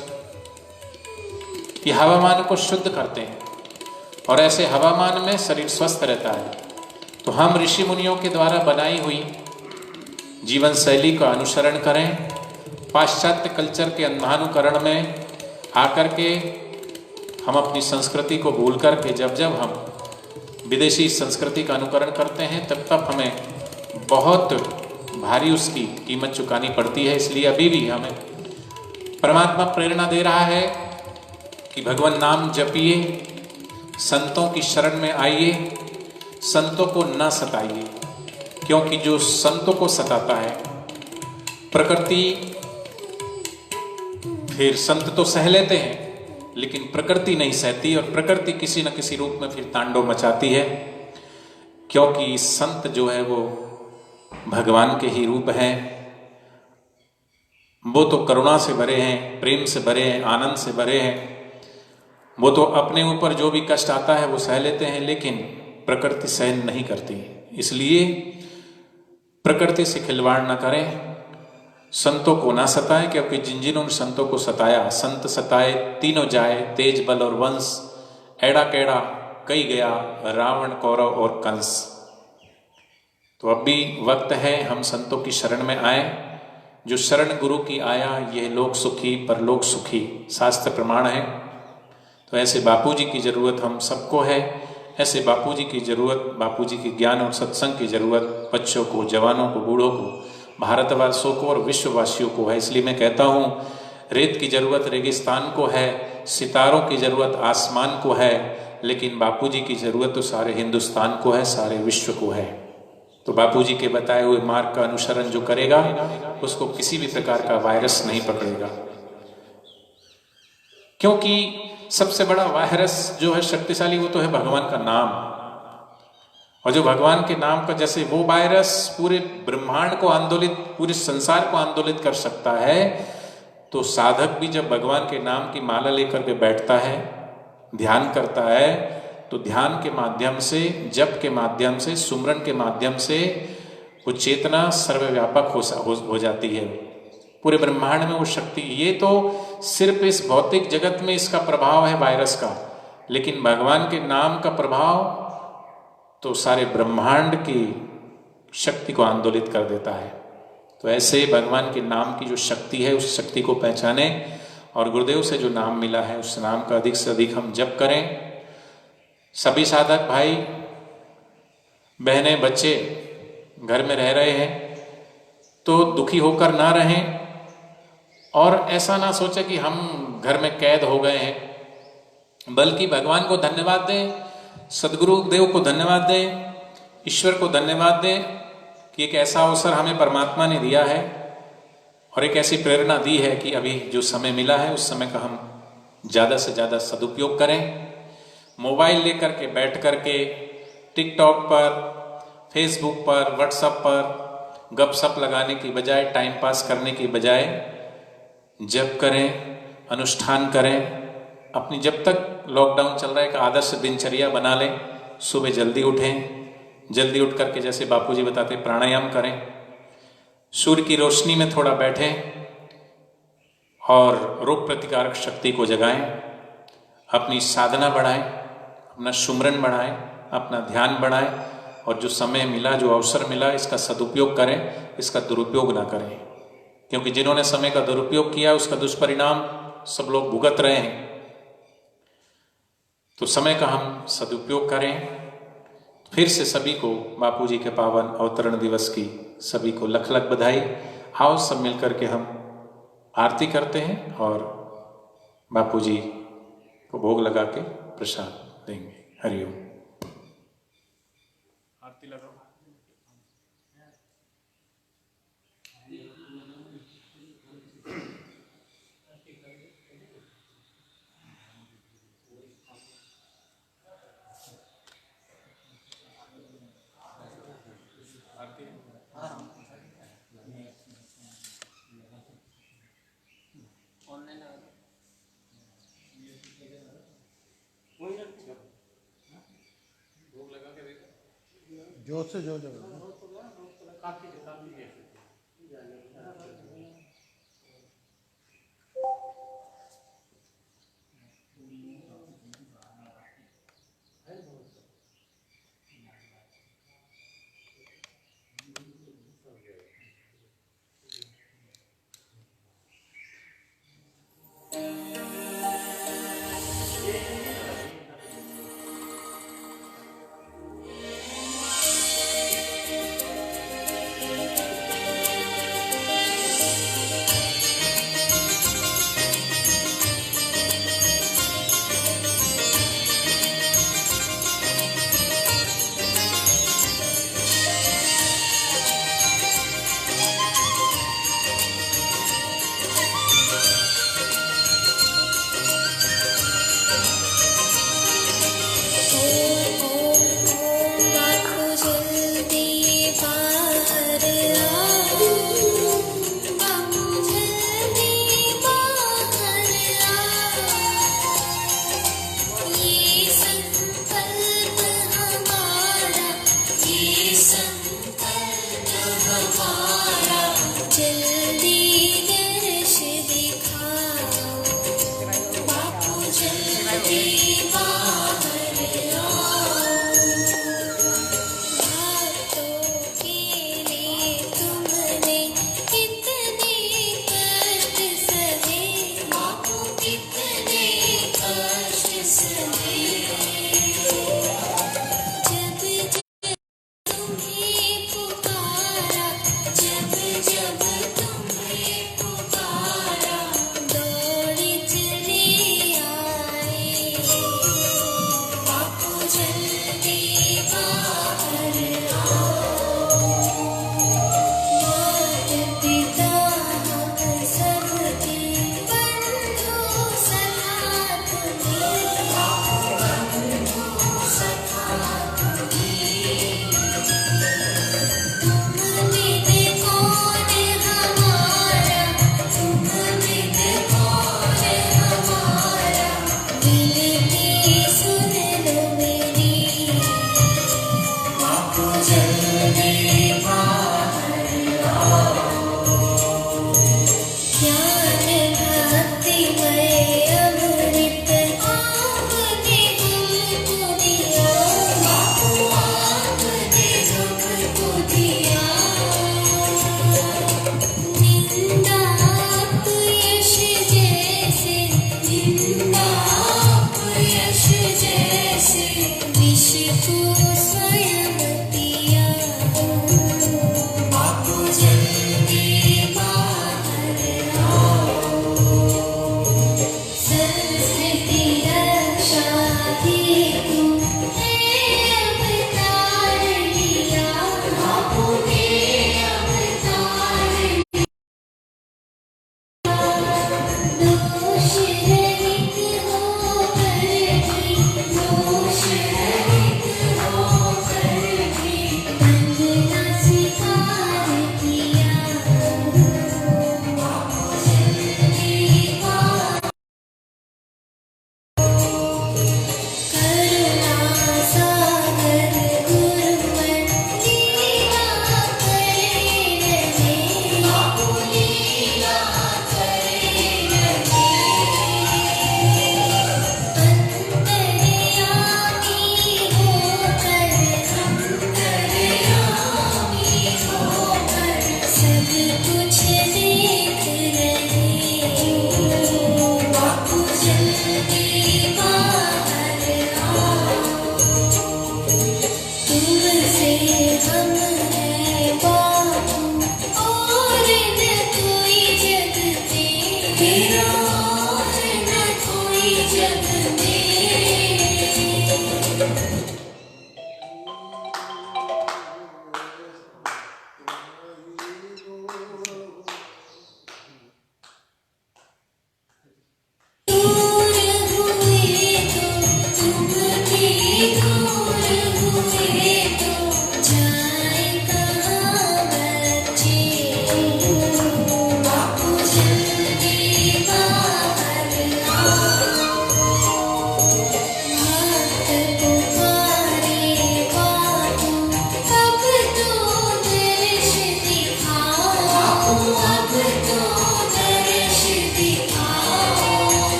ये हवामान को शुद्ध करते हैं और ऐसे हवामान में शरीर स्वस्थ रहता है। तो हम ऋषि मुनियों के द्वारा बनाई हुई जीवन शैली का अनुसरण करें। पाश्चात्य कल्चर के अंधानुकरण में आकर के हम अपनी संस्कृति को भूल करके जब हम विदेशी संस्कृति का अनुकरण करते हैं तब हमें बहुत भारी उसकी कीमत चुकानी पड़ती है। इसलिए अभी भी हमें परमात्मा प्रेरणा दे रहा है कि भगवान नाम जपिए, संतों की शरण में आइए, संतों को न सताइए, क्योंकि जो संतों को सताता है प्रकृति, फिर संत तो सह लेते हैं लेकिन प्रकृति नहीं सहती, और प्रकृति किसी न किसी रूप में फिर तांडव मचाती है, क्योंकि संत जो है वो भगवान के ही रूप हैं। वो तो करुणा से भरे हैं, प्रेम से भरे हैं, आनंद से भरे हैं। वो तो अपने ऊपर जो भी कष्ट आता है वो सह लेते हैं, लेकिन प्रकृति सहन नहीं करती। इसलिए प्रकृति से खिलवाड़ न करें, संतों को ना सताएं, क्योंकि जिन संतों को सताया, संत सताए तीनों जाए, तेज बल और वंश, एड़ा केड़ा कई गया रावण, कौरव और कंस। तो अब भी वक्त है हम संतों की शरण में आए। जो शरण गुरु की आया यह लोक सुखी परलोक सुखी, शास्त्र प्रमाण है। तो ऐसे बापूजी की जरूरत हम सबको है। ऐसे बापूजी की जरूरत, बापूजी के ज्ञान और सत्संग की जरूरत बच्चों को, जवानों को, बूढ़ों को, भारतवासियों को और विश्ववासियों को है। इसलिए मैं कहता हूँ रेत की जरूरत रेगिस्तान को है, सितारों की जरूरत आसमान को है, लेकिन बापूजी की जरूरत तो सारे हिंदुस्तान को है, सारे विश्व को है। तो बापूजी के बताए हुए मार्ग का अनुसरण जो करेगा उसको किसी भी प्रकार का वायरस नहीं पकड़ेगा, क्योंकि सबसे बड़ा वायरस जो है शक्तिशाली वो तो है भगवान का नाम। और जो भगवान के नाम का, जैसे वो वायरस पूरे ब्रह्मांड को आंदोलित, पूरे संसार को आंदोलित कर सकता है, तो साधक भी जब भगवान के नाम की माला लेकर के बैठता है, ध्यान करता है, तो ध्यान के माध्यम से, जप के माध्यम से, सुमरन के माध्यम से वो चेतना सर्वव्यापक हो जाती है। पूरे ब्रह्मांड में वो शक्ति, ये तो सिर्फ इस भौतिक जगत में इसका प्रभाव है वायरस का, लेकिन भगवान के नाम का प्रभाव तो सारे ब्रह्मांड की शक्ति को आंदोलित कर देता है। तो ऐसे भगवान के नाम की जो शक्ति है उस शक्ति को पहचाने और गुरुदेव से जो नाम मिला है उस नाम का अधिक से अधिक हम जप करें। सभी साधक भाई बहनें बच्चे घर में रह रहे हैं तो दुखी होकर ना रहें और ऐसा ना सोचे कि हम घर में कैद हो गए हैं, बल्कि भगवान को धन्यवाद दें, सदगुरु देव को धन्यवाद दें, ईश्वर को धन्यवाद दें कि एक ऐसा अवसर हमें परमात्मा ने दिया है और एक ऐसी प्रेरणा दी है कि अभी जो समय मिला है उस समय का हम ज़्यादा से ज़्यादा सदुपयोग करें। मोबाइल लेकर के बैठ कर के टिकटॉक पर, फेसबुक पर, व्हाट्सएप पर गपशप लगाने की बजाय, टाइम पास करने की बजाय जप करें, अनुष्ठान करें। अपनी जब तक लॉकडाउन चल रहा है एक आदर्श दिनचर्या बना लें। सुबह जल्दी उठें, जल्दी उठ करके जैसे बापूजी बताते प्राणायाम करें, सूर्य की रोशनी में थोड़ा बैठें और रोग प्रतिकारक शक्ति को जगाएं, अपनी साधना बढ़ाएं, अपना सुमरन बढ़ाएं, अपना ध्यान बढ़ाएं और जो समय मिला, जो अवसर मिला, इसका सदुपयोग करें, इसका दुरुपयोग ना करें, क्योंकि जिन्होंने समय का दुरुपयोग किया उसका दुष्परिणाम सब लोग भुगत रहे हैं। तो समय का हम सदुपयोग करें। फिर से सभी को बापूजी के पावन अवतरण दिवस की सभी को लख लख बधाई। आओ सब मिलकर के हम आरती करते हैं और बापूजी को भोग लगा के प्रसाद देंगे। हरिओम। आरती लगाओ।
जोर से जोर जगह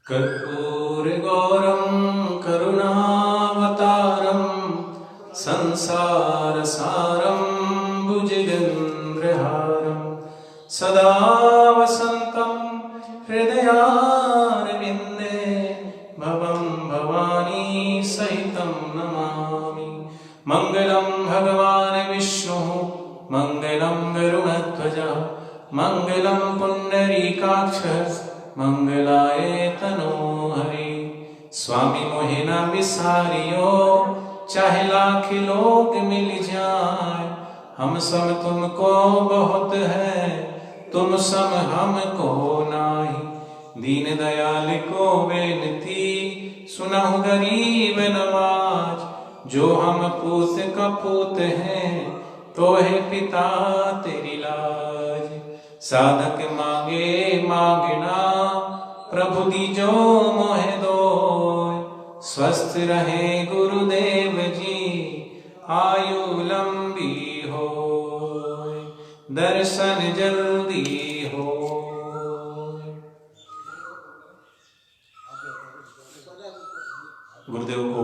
कर्पूरगौरं करुणावतारं संसारसारं भुजगेन्द्रहारं सदा वसन्तं हृदयारविन्दे भवं भवानी सहितं नमामि। मङ्गलं भगवान् विष्णुः मङ्गलं गरुडध्वजः मङ्गलं पुण्डरीकाक्षः मंगलाय तनो हरि। स्वामी मोहे ना विसारियो चाहे लाख लोग मिल जाए, हम सम तुमको बहुत है तुम सम हमको नाही। दीन दयाल को बेनती सुनहु गरीब नवाज, जो हम पूत का पूत हैं तो है पिता तेरी लाज। साधक मांगे मांगना प्रभु दीजो मोहे दोय, स्वस्थ रहे गुरुदेव जी आयु लंबी हो, दर्शन जल्दी हो। गुरुदेव को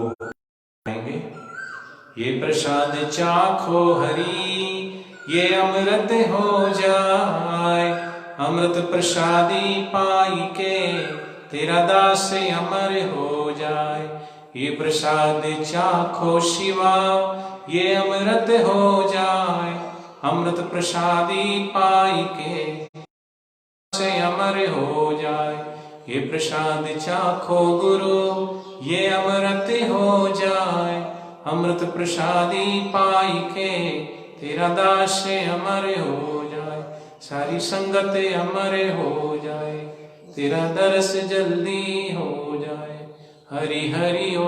कहेंगे, ये प्रसाद चाखो हरि ये अमृत हो जाए, अमृत प्रसादी पाई के तेरा दास अमर हो जाए। ये प्रसाद चाखो शिवा ये अमृत हो जाए, अमृत प्रसादी पाई के से अमर हो जाए। ये प्रसाद चाखो गुरु ये अमृत हो जाए, अमृत प्रसादी पाई के तेरा दास अमर हो जाए। सारी संगत अमर हो जाए, तेरा दर्श जल्दी हो जाए। हरि हरि ओ।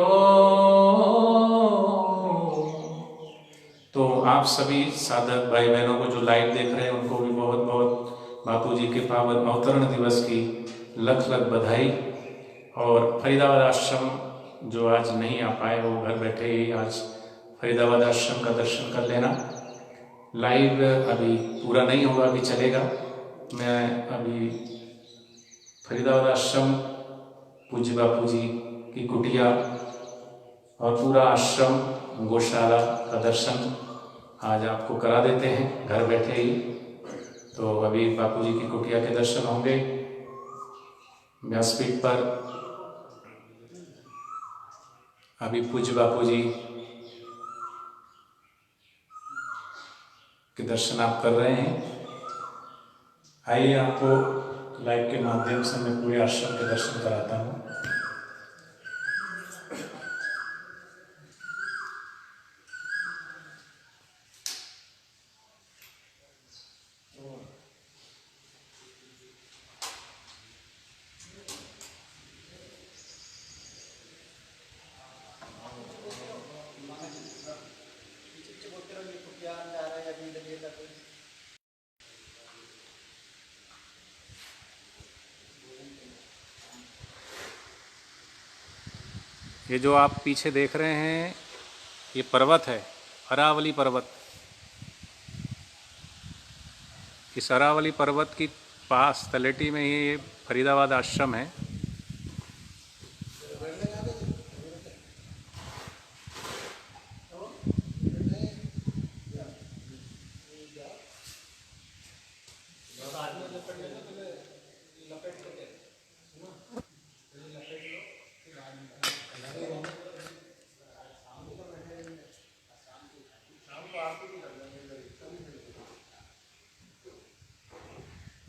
तो आप सभी साधक भाई बहनों को जो लाइव देख रहे हैं उनको भी बहुत बहुत बापूजी के पावन अवतरण दिवस की लख लख बधाई। और फरीदाबाद आश्रम जो आज नहीं आ पाए वो घर बैठे ही आज फरीदाबाद आश्रम का दर्शन कर लेना। लाइव अभी पूरा नहीं होगा, अभी चलेगा। मैं अभी फरीदाबाद आश्रम पूज्य बापूजी की कुटिया और पूरा आश्रम गौशाला का दर्शन आज आपको करा देते हैं घर बैठे ही। तो अभी बापूजी की कुटिया के दर्शन होंगे। व्यासपीठ पर अभी पूज्य बापूजी के दर्शन आप कर रहे हैं। आइए आपको लाइव के माध्यम से मैं पूरे आश्रम के दर्शन कराता हूँ। ये जो आप पीछे देख रहे हैं ये पर्वत है, अरावली पर्वत। इस अरावली पर्वत की पास तलेटी में ये फरीदाबाद आश्रम है।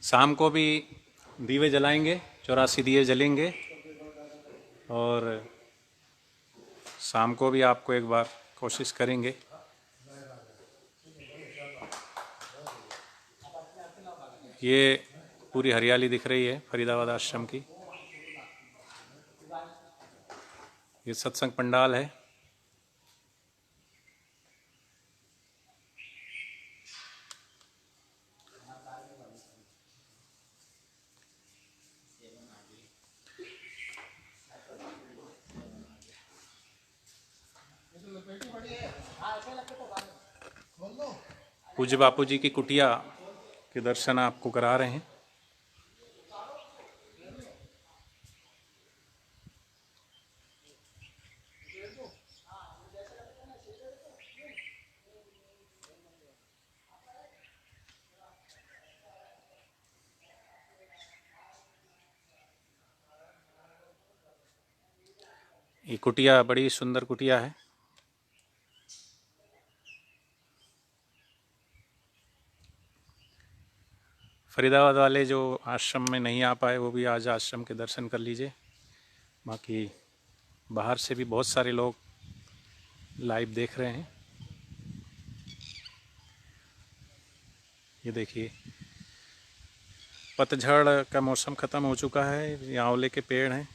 शाम को भी दीवे जलाएंगे, 84 दिए जलेंगे। और शाम को भी आपको एक बार कोशिश करेंगे। ये पूरी हरियाली दिख रही है फरीदाबाद आश्रम की। ये सत्संग पंडाल है। पूज्य बापूजी की कुटिया के दर्शन आपको करा रहे हैं।
ये कुटिया बड़ी सुंदर कुटिया है। फरीदाबाद वाले जो आश्रम में नहीं आ पाए वो भी आज आश्रम के दर्शन कर लीजिए। बाकी बाहर से भी बहुत सारे लोग लाइव देख रहे हैं। ये देखिए पतझड़ का मौसम ख़त्म हो चुका है। ये आंवले के पेड़ हैं,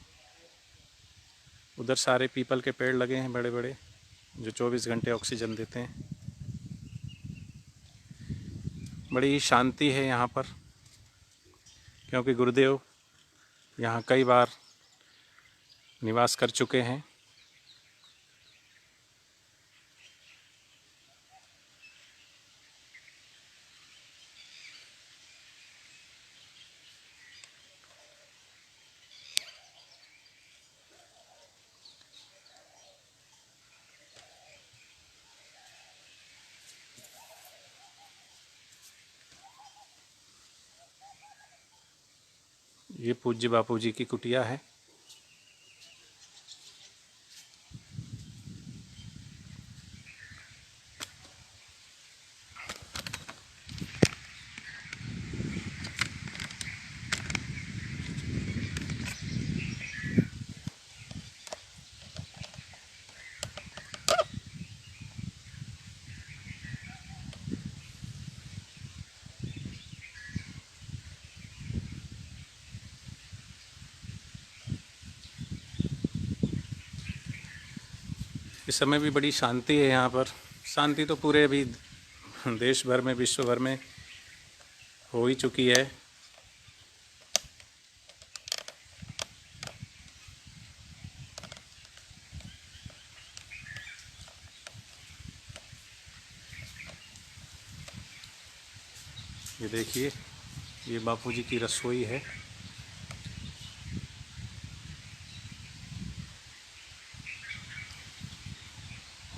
उधर सारे पीपल के पेड़ लगे हैं बड़े बड़े, जो 24 घंटे ऑक्सीजन देते हैं। बड़ी शांति है यहाँ पर, क्योंकि गुरुदेव यहाँ कई बार निवास कर चुके हैं। ये पूज्य बापू जी की कुटिया है। इस समय भी बड़ी शांति है यहाँ पर। शांति तो पूरे अभी देश भर में, विश्व भर में हो ही चुकी है। ये देखिए, ये बापूजी की रसोई है।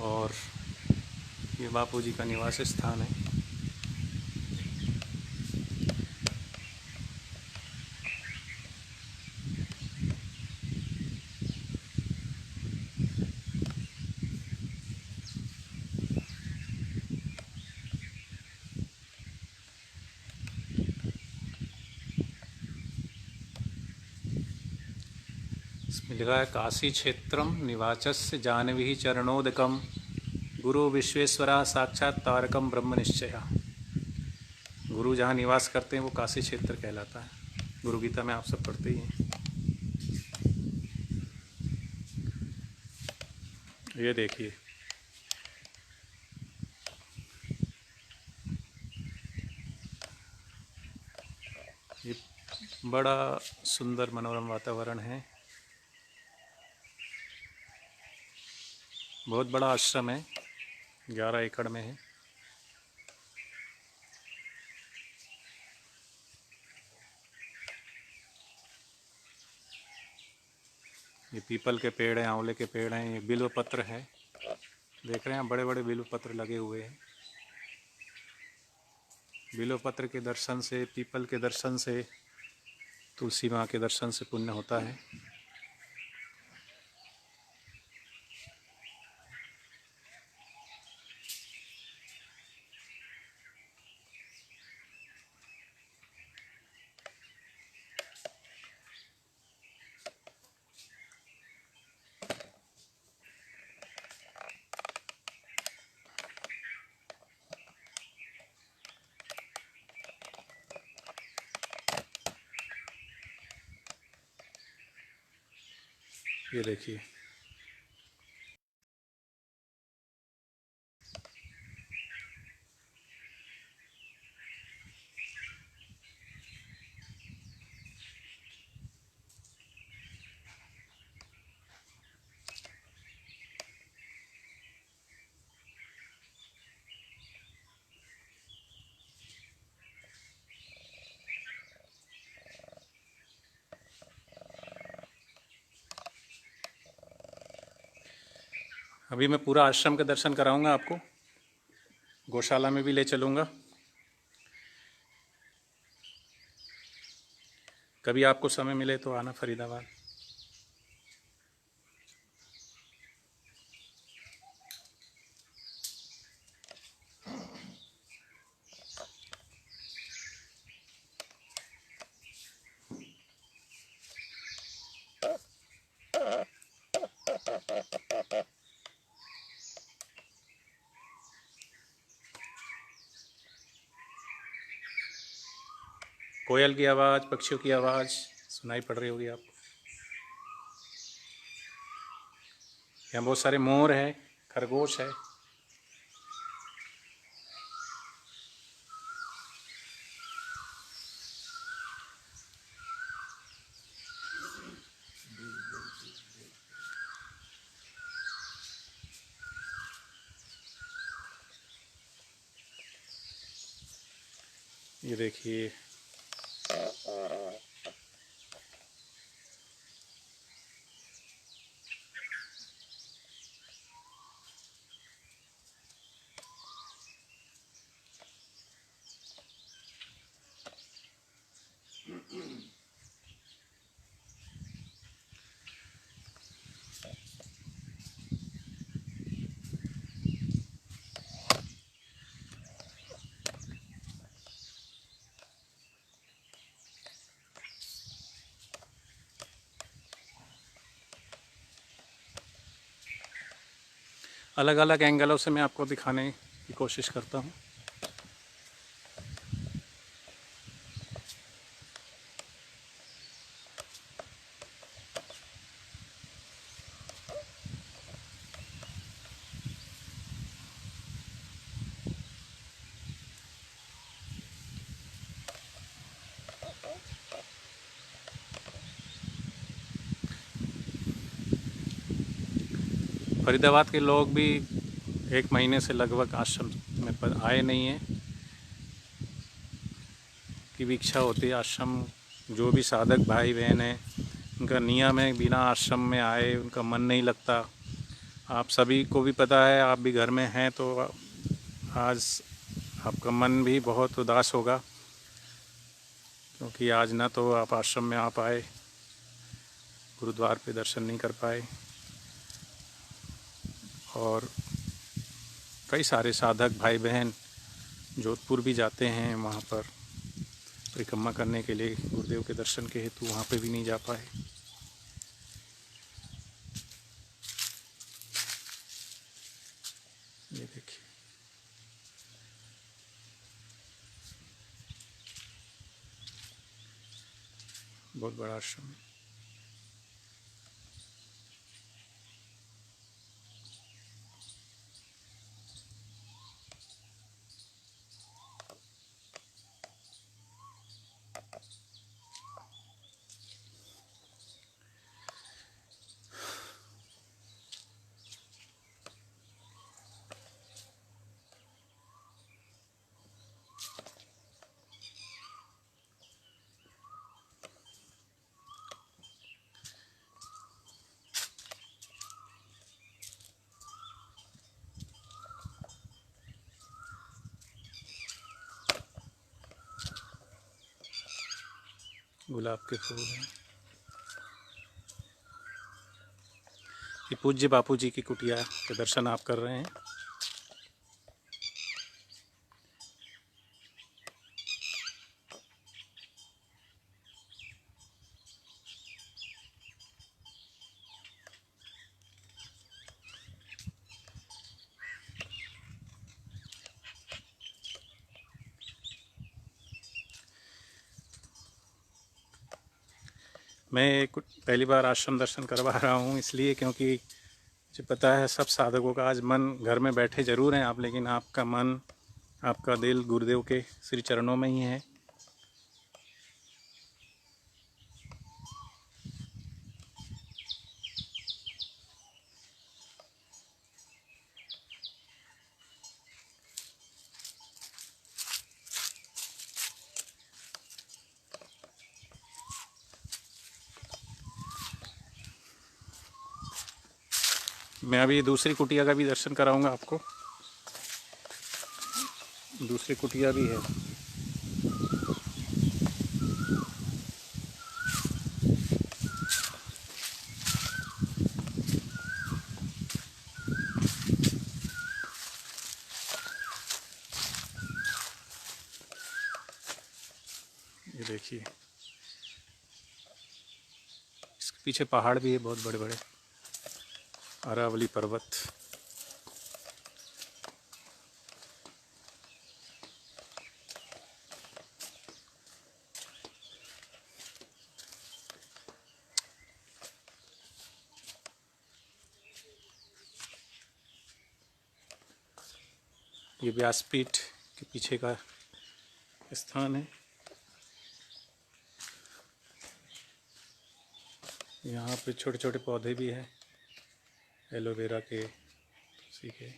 और ये बापूजी का निवास स्थान है। इसमें लिखा है काशी क्षेत्रम निवाचस्य जानवी चरणोदकम गुरु विश्वेश्वरा साक्षात तारकम ब्रह्म निश्चया। गुरु जहाँ निवास करते हैं वो काशी क्षेत्र कहलाता है। गुरु गीता में आप सब पढ़ते ही हैं। ये देखिए, ये बड़ा सुंदर मनोरम वातावरण है। बहुत बड़ा आश्रम है, 11 एकड़ में है। ये पीपल के पेड़ हैं, आंवले के पेड़ हैं, ये बिल्व पत्र है। देख रहे हैं, बड़े बड़े बिल्व पत्र लगे हुए हैं। बिल्व पत्र के दर्शन से, पीपल के दर्शन से, तुलसी माँ के दर्शन से पुण्य होता है। ये देखिए, अभी मैं पूरा आश्रम के दर्शन कराऊंगा आपको। गौशाला में भी ले चलूँगा। कभी आपको समय मिले तो आना फरीदाबाद। कोयल की आवाज़, पक्षियों की आवाज़ सुनाई पड़ रही होगी आपको। यहाँ बहुत सारे मोर हैं, खरगोश है। ये देखिए, अलग अलग एंगलों से मैं आपको दिखाने की कोशिश करता हूँ। फरीदाबाद के लोग भी 1 महीने से लगभग आश्रम में आए नहीं हैं। की भी इच्छा होती है आश्रम, जो भी साधक भाई बहन हैं उनका नियम है बिना आश्रम में आए उनका मन नहीं लगता। आप सभी को भी पता है, आप भी घर में हैं तो आज आपका मन भी बहुत उदास होगा, क्योंकि आज ना तो आप आश्रम में आ पाए, गुरुद्वार पे दर्शन नहीं कर पाए, और कई सारे साधक भाई बहन जोधपुर भी जाते हैं वहाँ पर परिक्रमा करने के लिए, गुरुदेव के दर्शन के हेतु वहाँ पे भी नहीं जा पाए। ये देखिए, बहुत बड़ा आश्रम है। गुलाब के फूल हैं। ये पूज्य बापू जी की कुटिया के दर्शन आप कर रहे हैं। मैं पहली बार आश्रम दर्शन करवा रहा हूँ, इसलिए क्योंकि मुझे पता है सब साधकों का आज मन, घर में बैठे ज़रूर हैं आप, लेकिन आपका मन, आपका दिल गुरुदेव के श्री चरणों में ही है। मैं अभी दूसरी कुटिया का भी दर्शन कराऊंगा आपको। दूसरी कुटिया भी है। ये देखिए, इसके पीछे पहाड़ भी है बहुत बड़े बड़े। अरावली पर्वत। ये व्यासपीठ के पीछे का स्थान है। यहाँ पे छोटे छोटे पौधे भी हैं, एलोवेरा के, तुलसी के।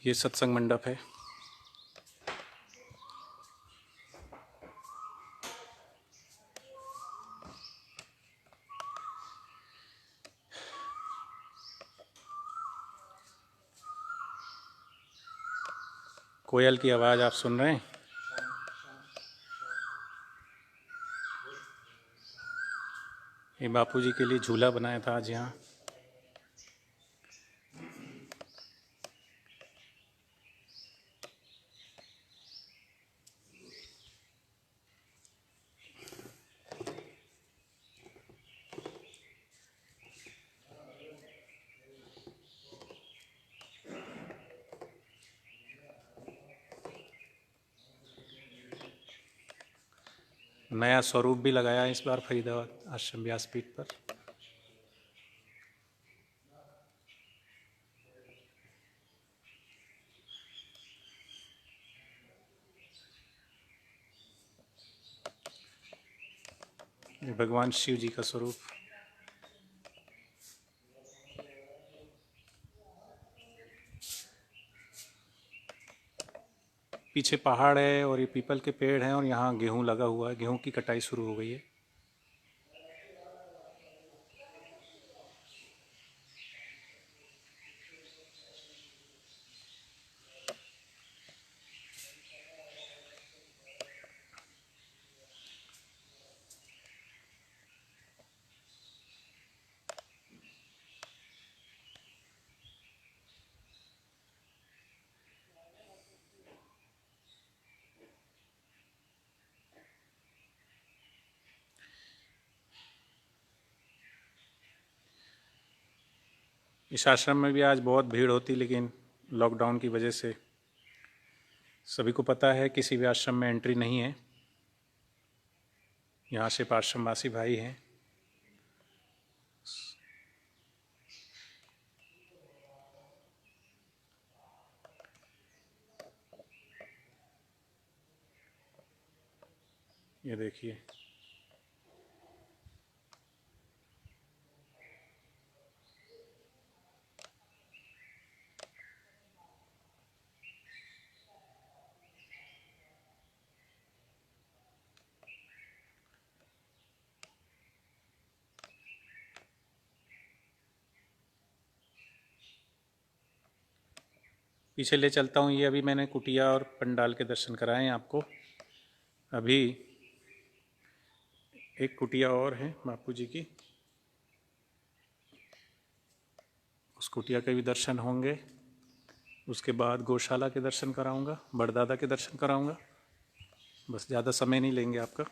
ये सत्संग मंडप है। कोयल की आवाज़ आप सुन रहे हैं? ये बापूजी के लिए झूला बनाया था आज यहाँ। नया स्वरूप भी लगाया है इस बार फरीदाबाद आश्रम व्यासपीठ पर। ये भगवान शिव जी का स्वरूप। पीछे पहाड़ है और ये पीपल के पेड़ हैं और यहाँ गेहूं लगा हुआ है। गेहूं की कटाई शुरू हो गई है। इस आश्रम में भी आज बहुत भीड़ होती, लेकिन लॉकडाउन की वजह से सभी को पता है किसी भी आश्रम में एंट्री नहीं है। यहाँ सिर्फ आश्रमवासी भाई हैं। ये देखिए, पीछे ले चलता हूँ। ये अभी मैंने कुटिया और पंडाल के दर्शन कराए हैं आपको। अभी एक कुटिया और है बापू जी की, उस कुटिया के भी दर्शन होंगे। उसके बाद गौशाला के दर्शन कराऊंगा, बड़दादा के दर्शन कराऊंगा। बस ज़्यादा समय नहीं लेंगे आपका।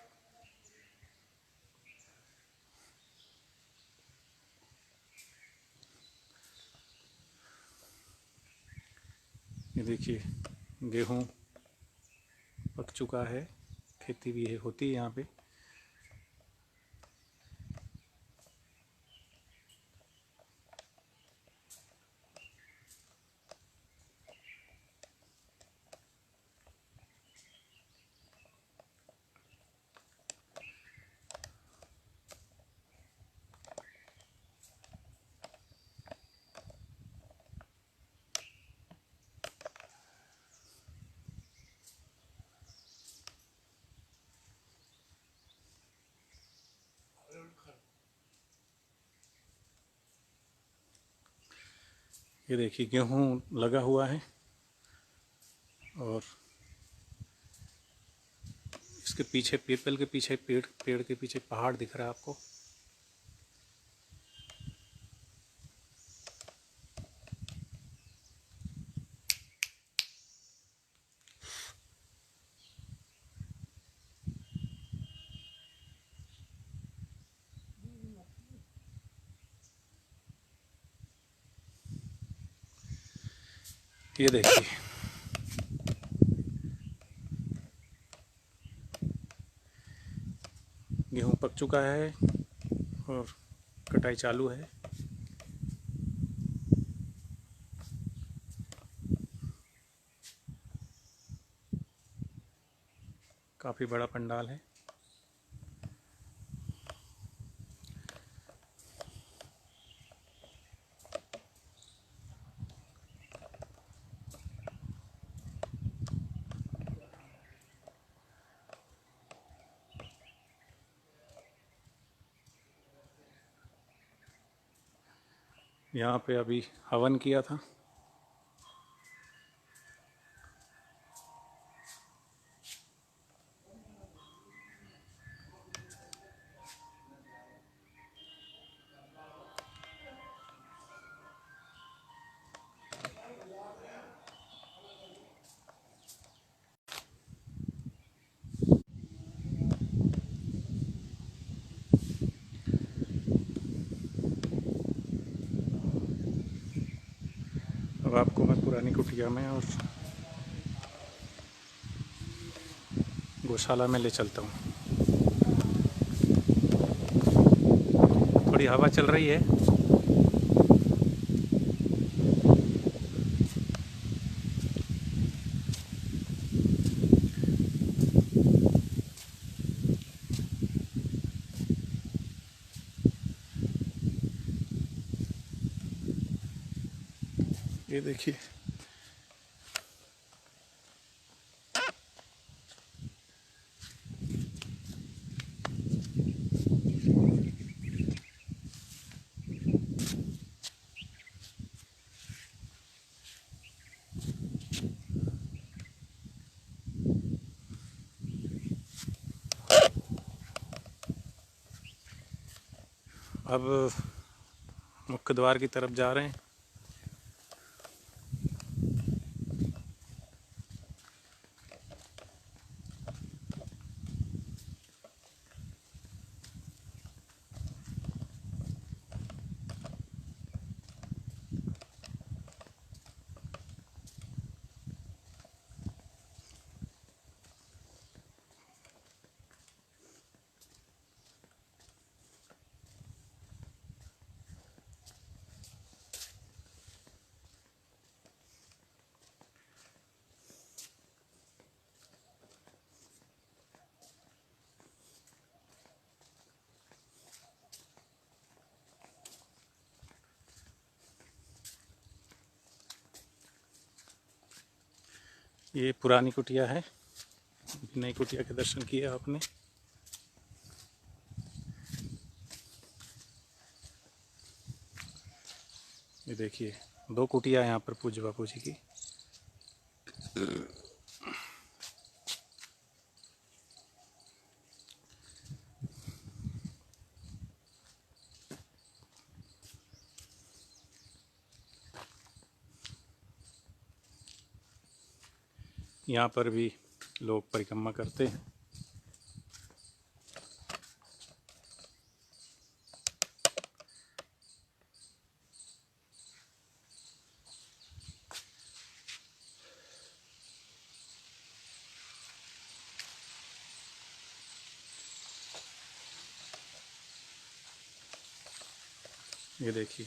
ये देखिए, गेहूँ पक चुका है। खेती भी है, होती है यहाँ पे। ये देखिए, गेहूँ लगा हुआ है और इसके पीछे, पीपल के पीछे, पेड़ के पीछे पहाड़ दिख रहा है आपको। ये देखिए, गेहूँ पक चुका है और कटाई चालू है। काफ़ी बड़ा पंडाल है। यहाँ पे अभी हवन किया था। अब आपको मैं पुरानी कुटिया में और गौशाला में ले चलता हूँ। थोड़ी हवा चल रही है। ये देखिए, अब मुख्य द्वार की तरफ जा रहे हैं। ये पुरानी कुटिया है। नई कुटिया के दर्शन किए आपने। ये देखिए, 2 कुटिया यहाँ पर पूज्य बापू जी की। यहाँ पर भी लोग परिक्रमा करते हैं। ये देखिए,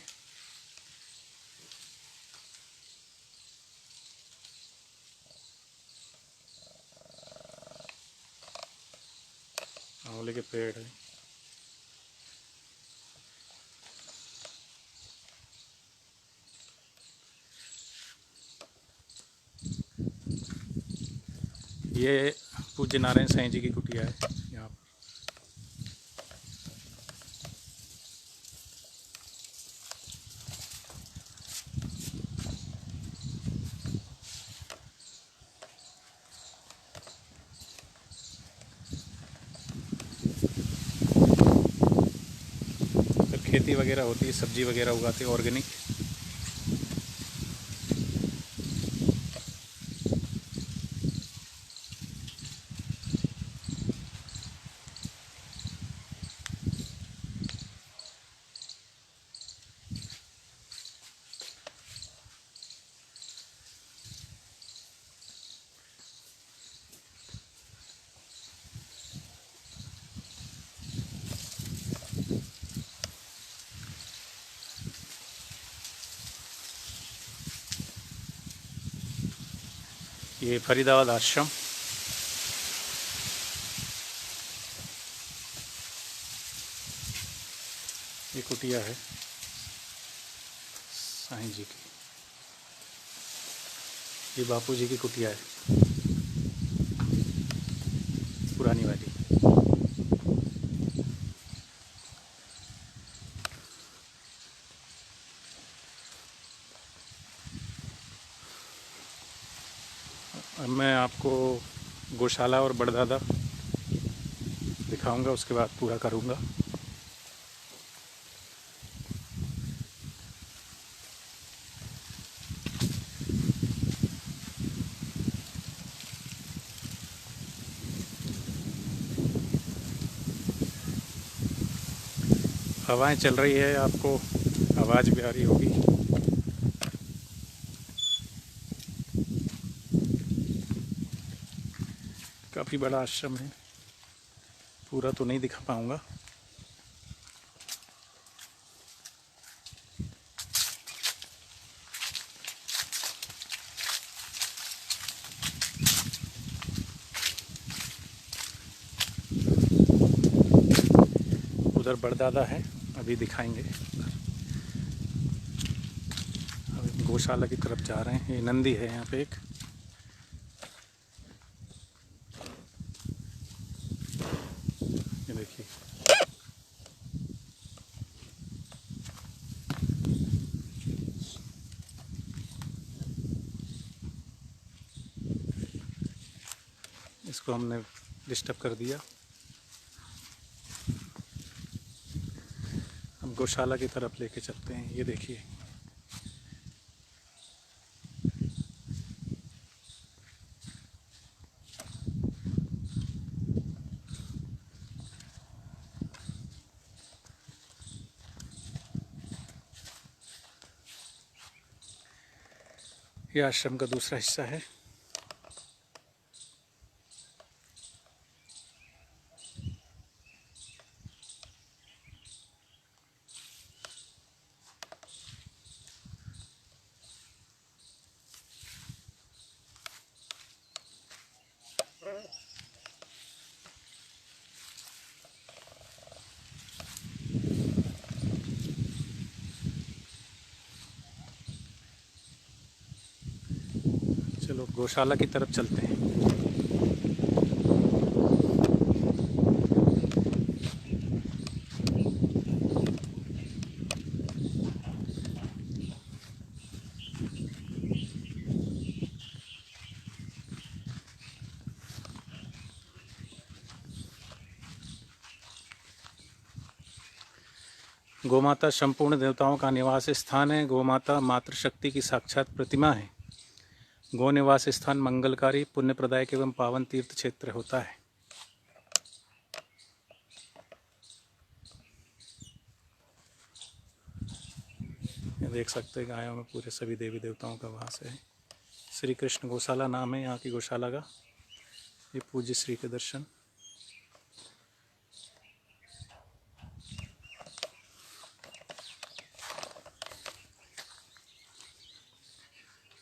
आंवले के पेड़ है। ये पूज्य नारायण साईं जी की कुटिया है यहाँ पर। खेती वगैरह होती है, सब्जी वगैरह उगाते हैं ऑर्गेनिक। ये फरीदाबाद आश्रम। ये कुटिया है साईं जी की, ये बापू जी की कुटिया है पुरानी वाली। अब मैं आपको गौशाला और बड़दादा दिखाऊंगा, उसके बाद पूरा करूंगा। हवाएं चल रही है, आपको आवाज़ भी आ रही होगी। काफ़ी बड़ा आश्रम है, पूरा तो नहीं दिखा पाऊंगा। उधर बड़दादा है, अभी दिखाएंगे। अब गौशाला की तरफ जा रहे हैं। ये नंदी है यहाँ पे एक। ये देखिए, इसको हमने डिस्टर्ब कर दिया। हम गौशाला की तरफ लेके चलते हैं। ये देखिए, ये आश्रम का दूसरा हिस्सा है। चलो गौशाला की तरफ चलते हैं। गौमाता संपूर्ण देवताओं का निवास स्थान है। गौमाता मातृशक्ति की साक्षात प्रतिमा है। गौ निवास स्थान मंगलकारी, पुण्यप्रदायक एवं पावन तीर्थ क्षेत्र होता है। ये देख सकते हैं गायों में पूरे सभी देवी देवताओं का वास है। श्री कृष्ण गौशाला नाम है यहाँ की गौशाला का। ये पूज्य श्री के दर्शन।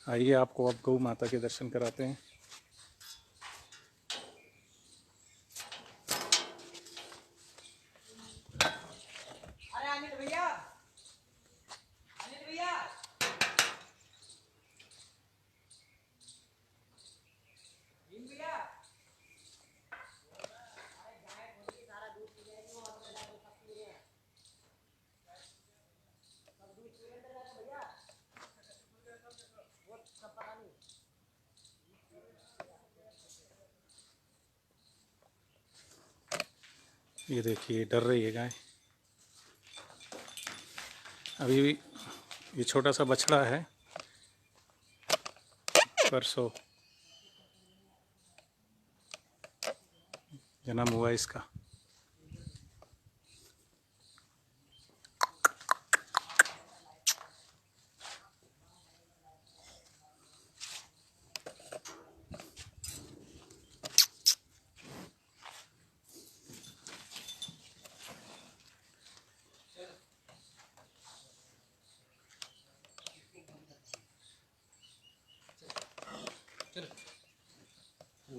आइए आपको अब गौ माता के दर्शन कराते हैं।
अरे अनिल भैया, अनिल भैया, भैया,
ये देखिए, डर रही है गाय। अभी भी ये छोटा सा बछड़ा है, परसों जन्म हुआ इसका।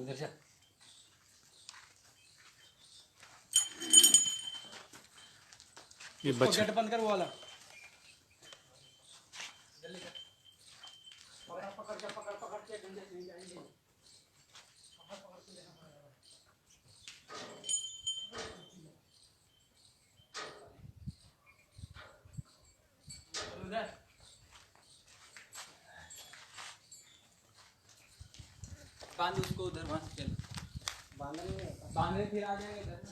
इधर से
ये
उसको
बच्चा
गेट बंद कर वो वाला। बांध उसको उधर वहां से चल बांधने फिर आ जाएंगे इधर।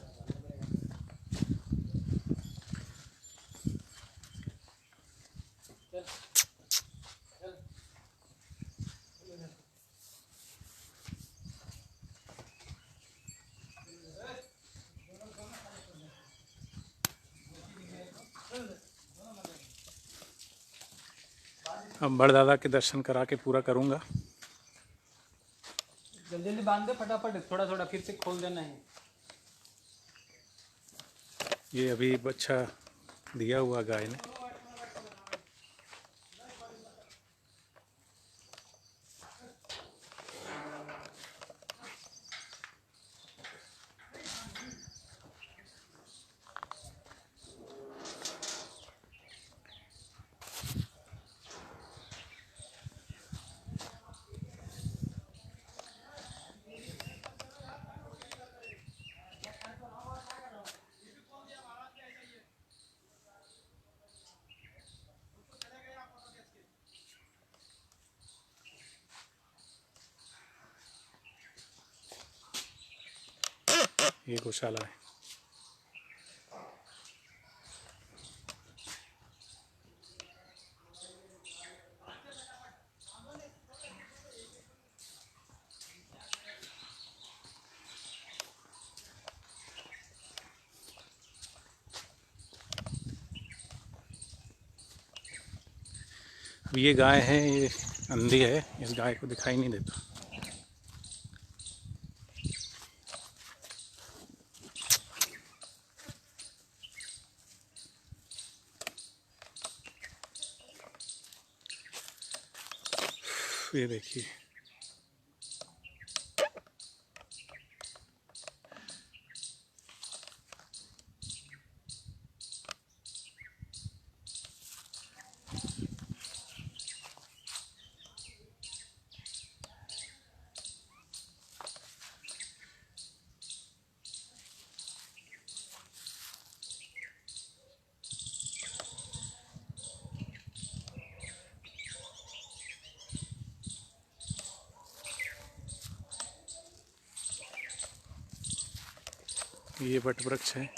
अब बड़दादा के दर्शन करा के पूरा करूँगा।
जल्दी जल्दी बांध दे फटाफट, थोड़ा थोड़ा फिर से खोल देना है।
ये अभी बच्चा दिया हुआ गाय ने। ये गौशाला है। अब ये गाय है, ये अंधी है, इस गाय को दिखाई नहीं देता। ये देखिए ये वट वृक्ष है।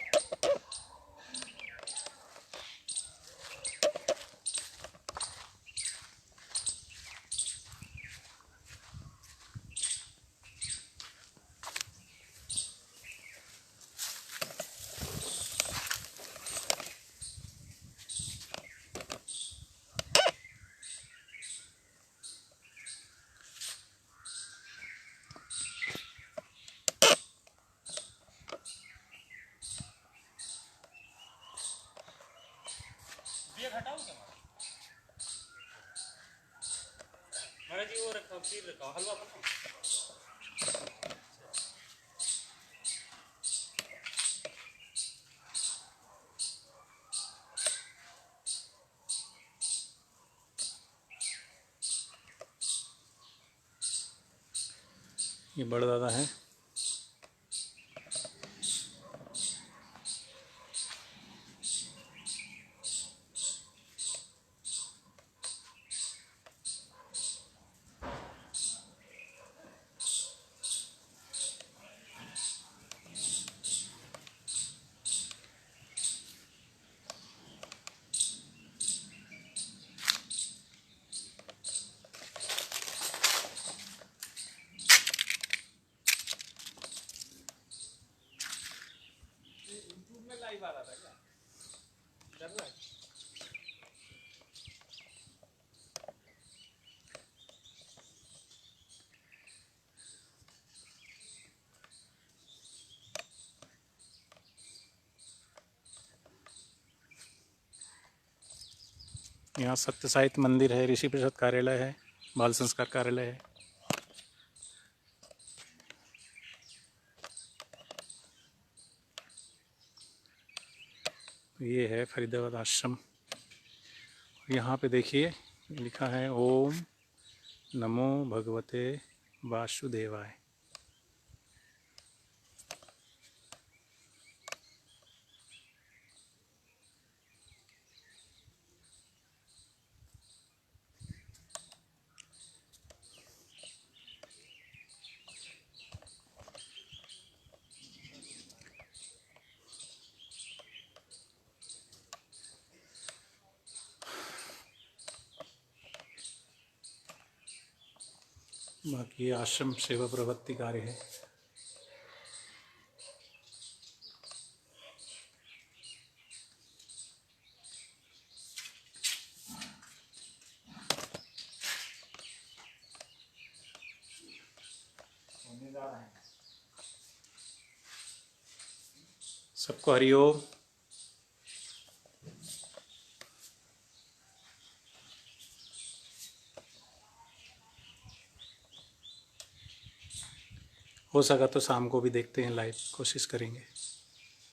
ये बड़दादा है। यहाँ सत्य साहित्य मंदिर है, ऋषि परिषद कार्यालय है, बाल संस्कार कार्यालय है। ये है फरीदाबाद आश्रम। यहाँ पे देखिए लिखा है ओम नमो भगवते वासुदेवाय। बाकी आश्रम सेवा प्रवृत्ति कार्य है। सबको हरिओम। हो सका तो शाम को भी देखते हैं लाइव, कोशिश करेंगे।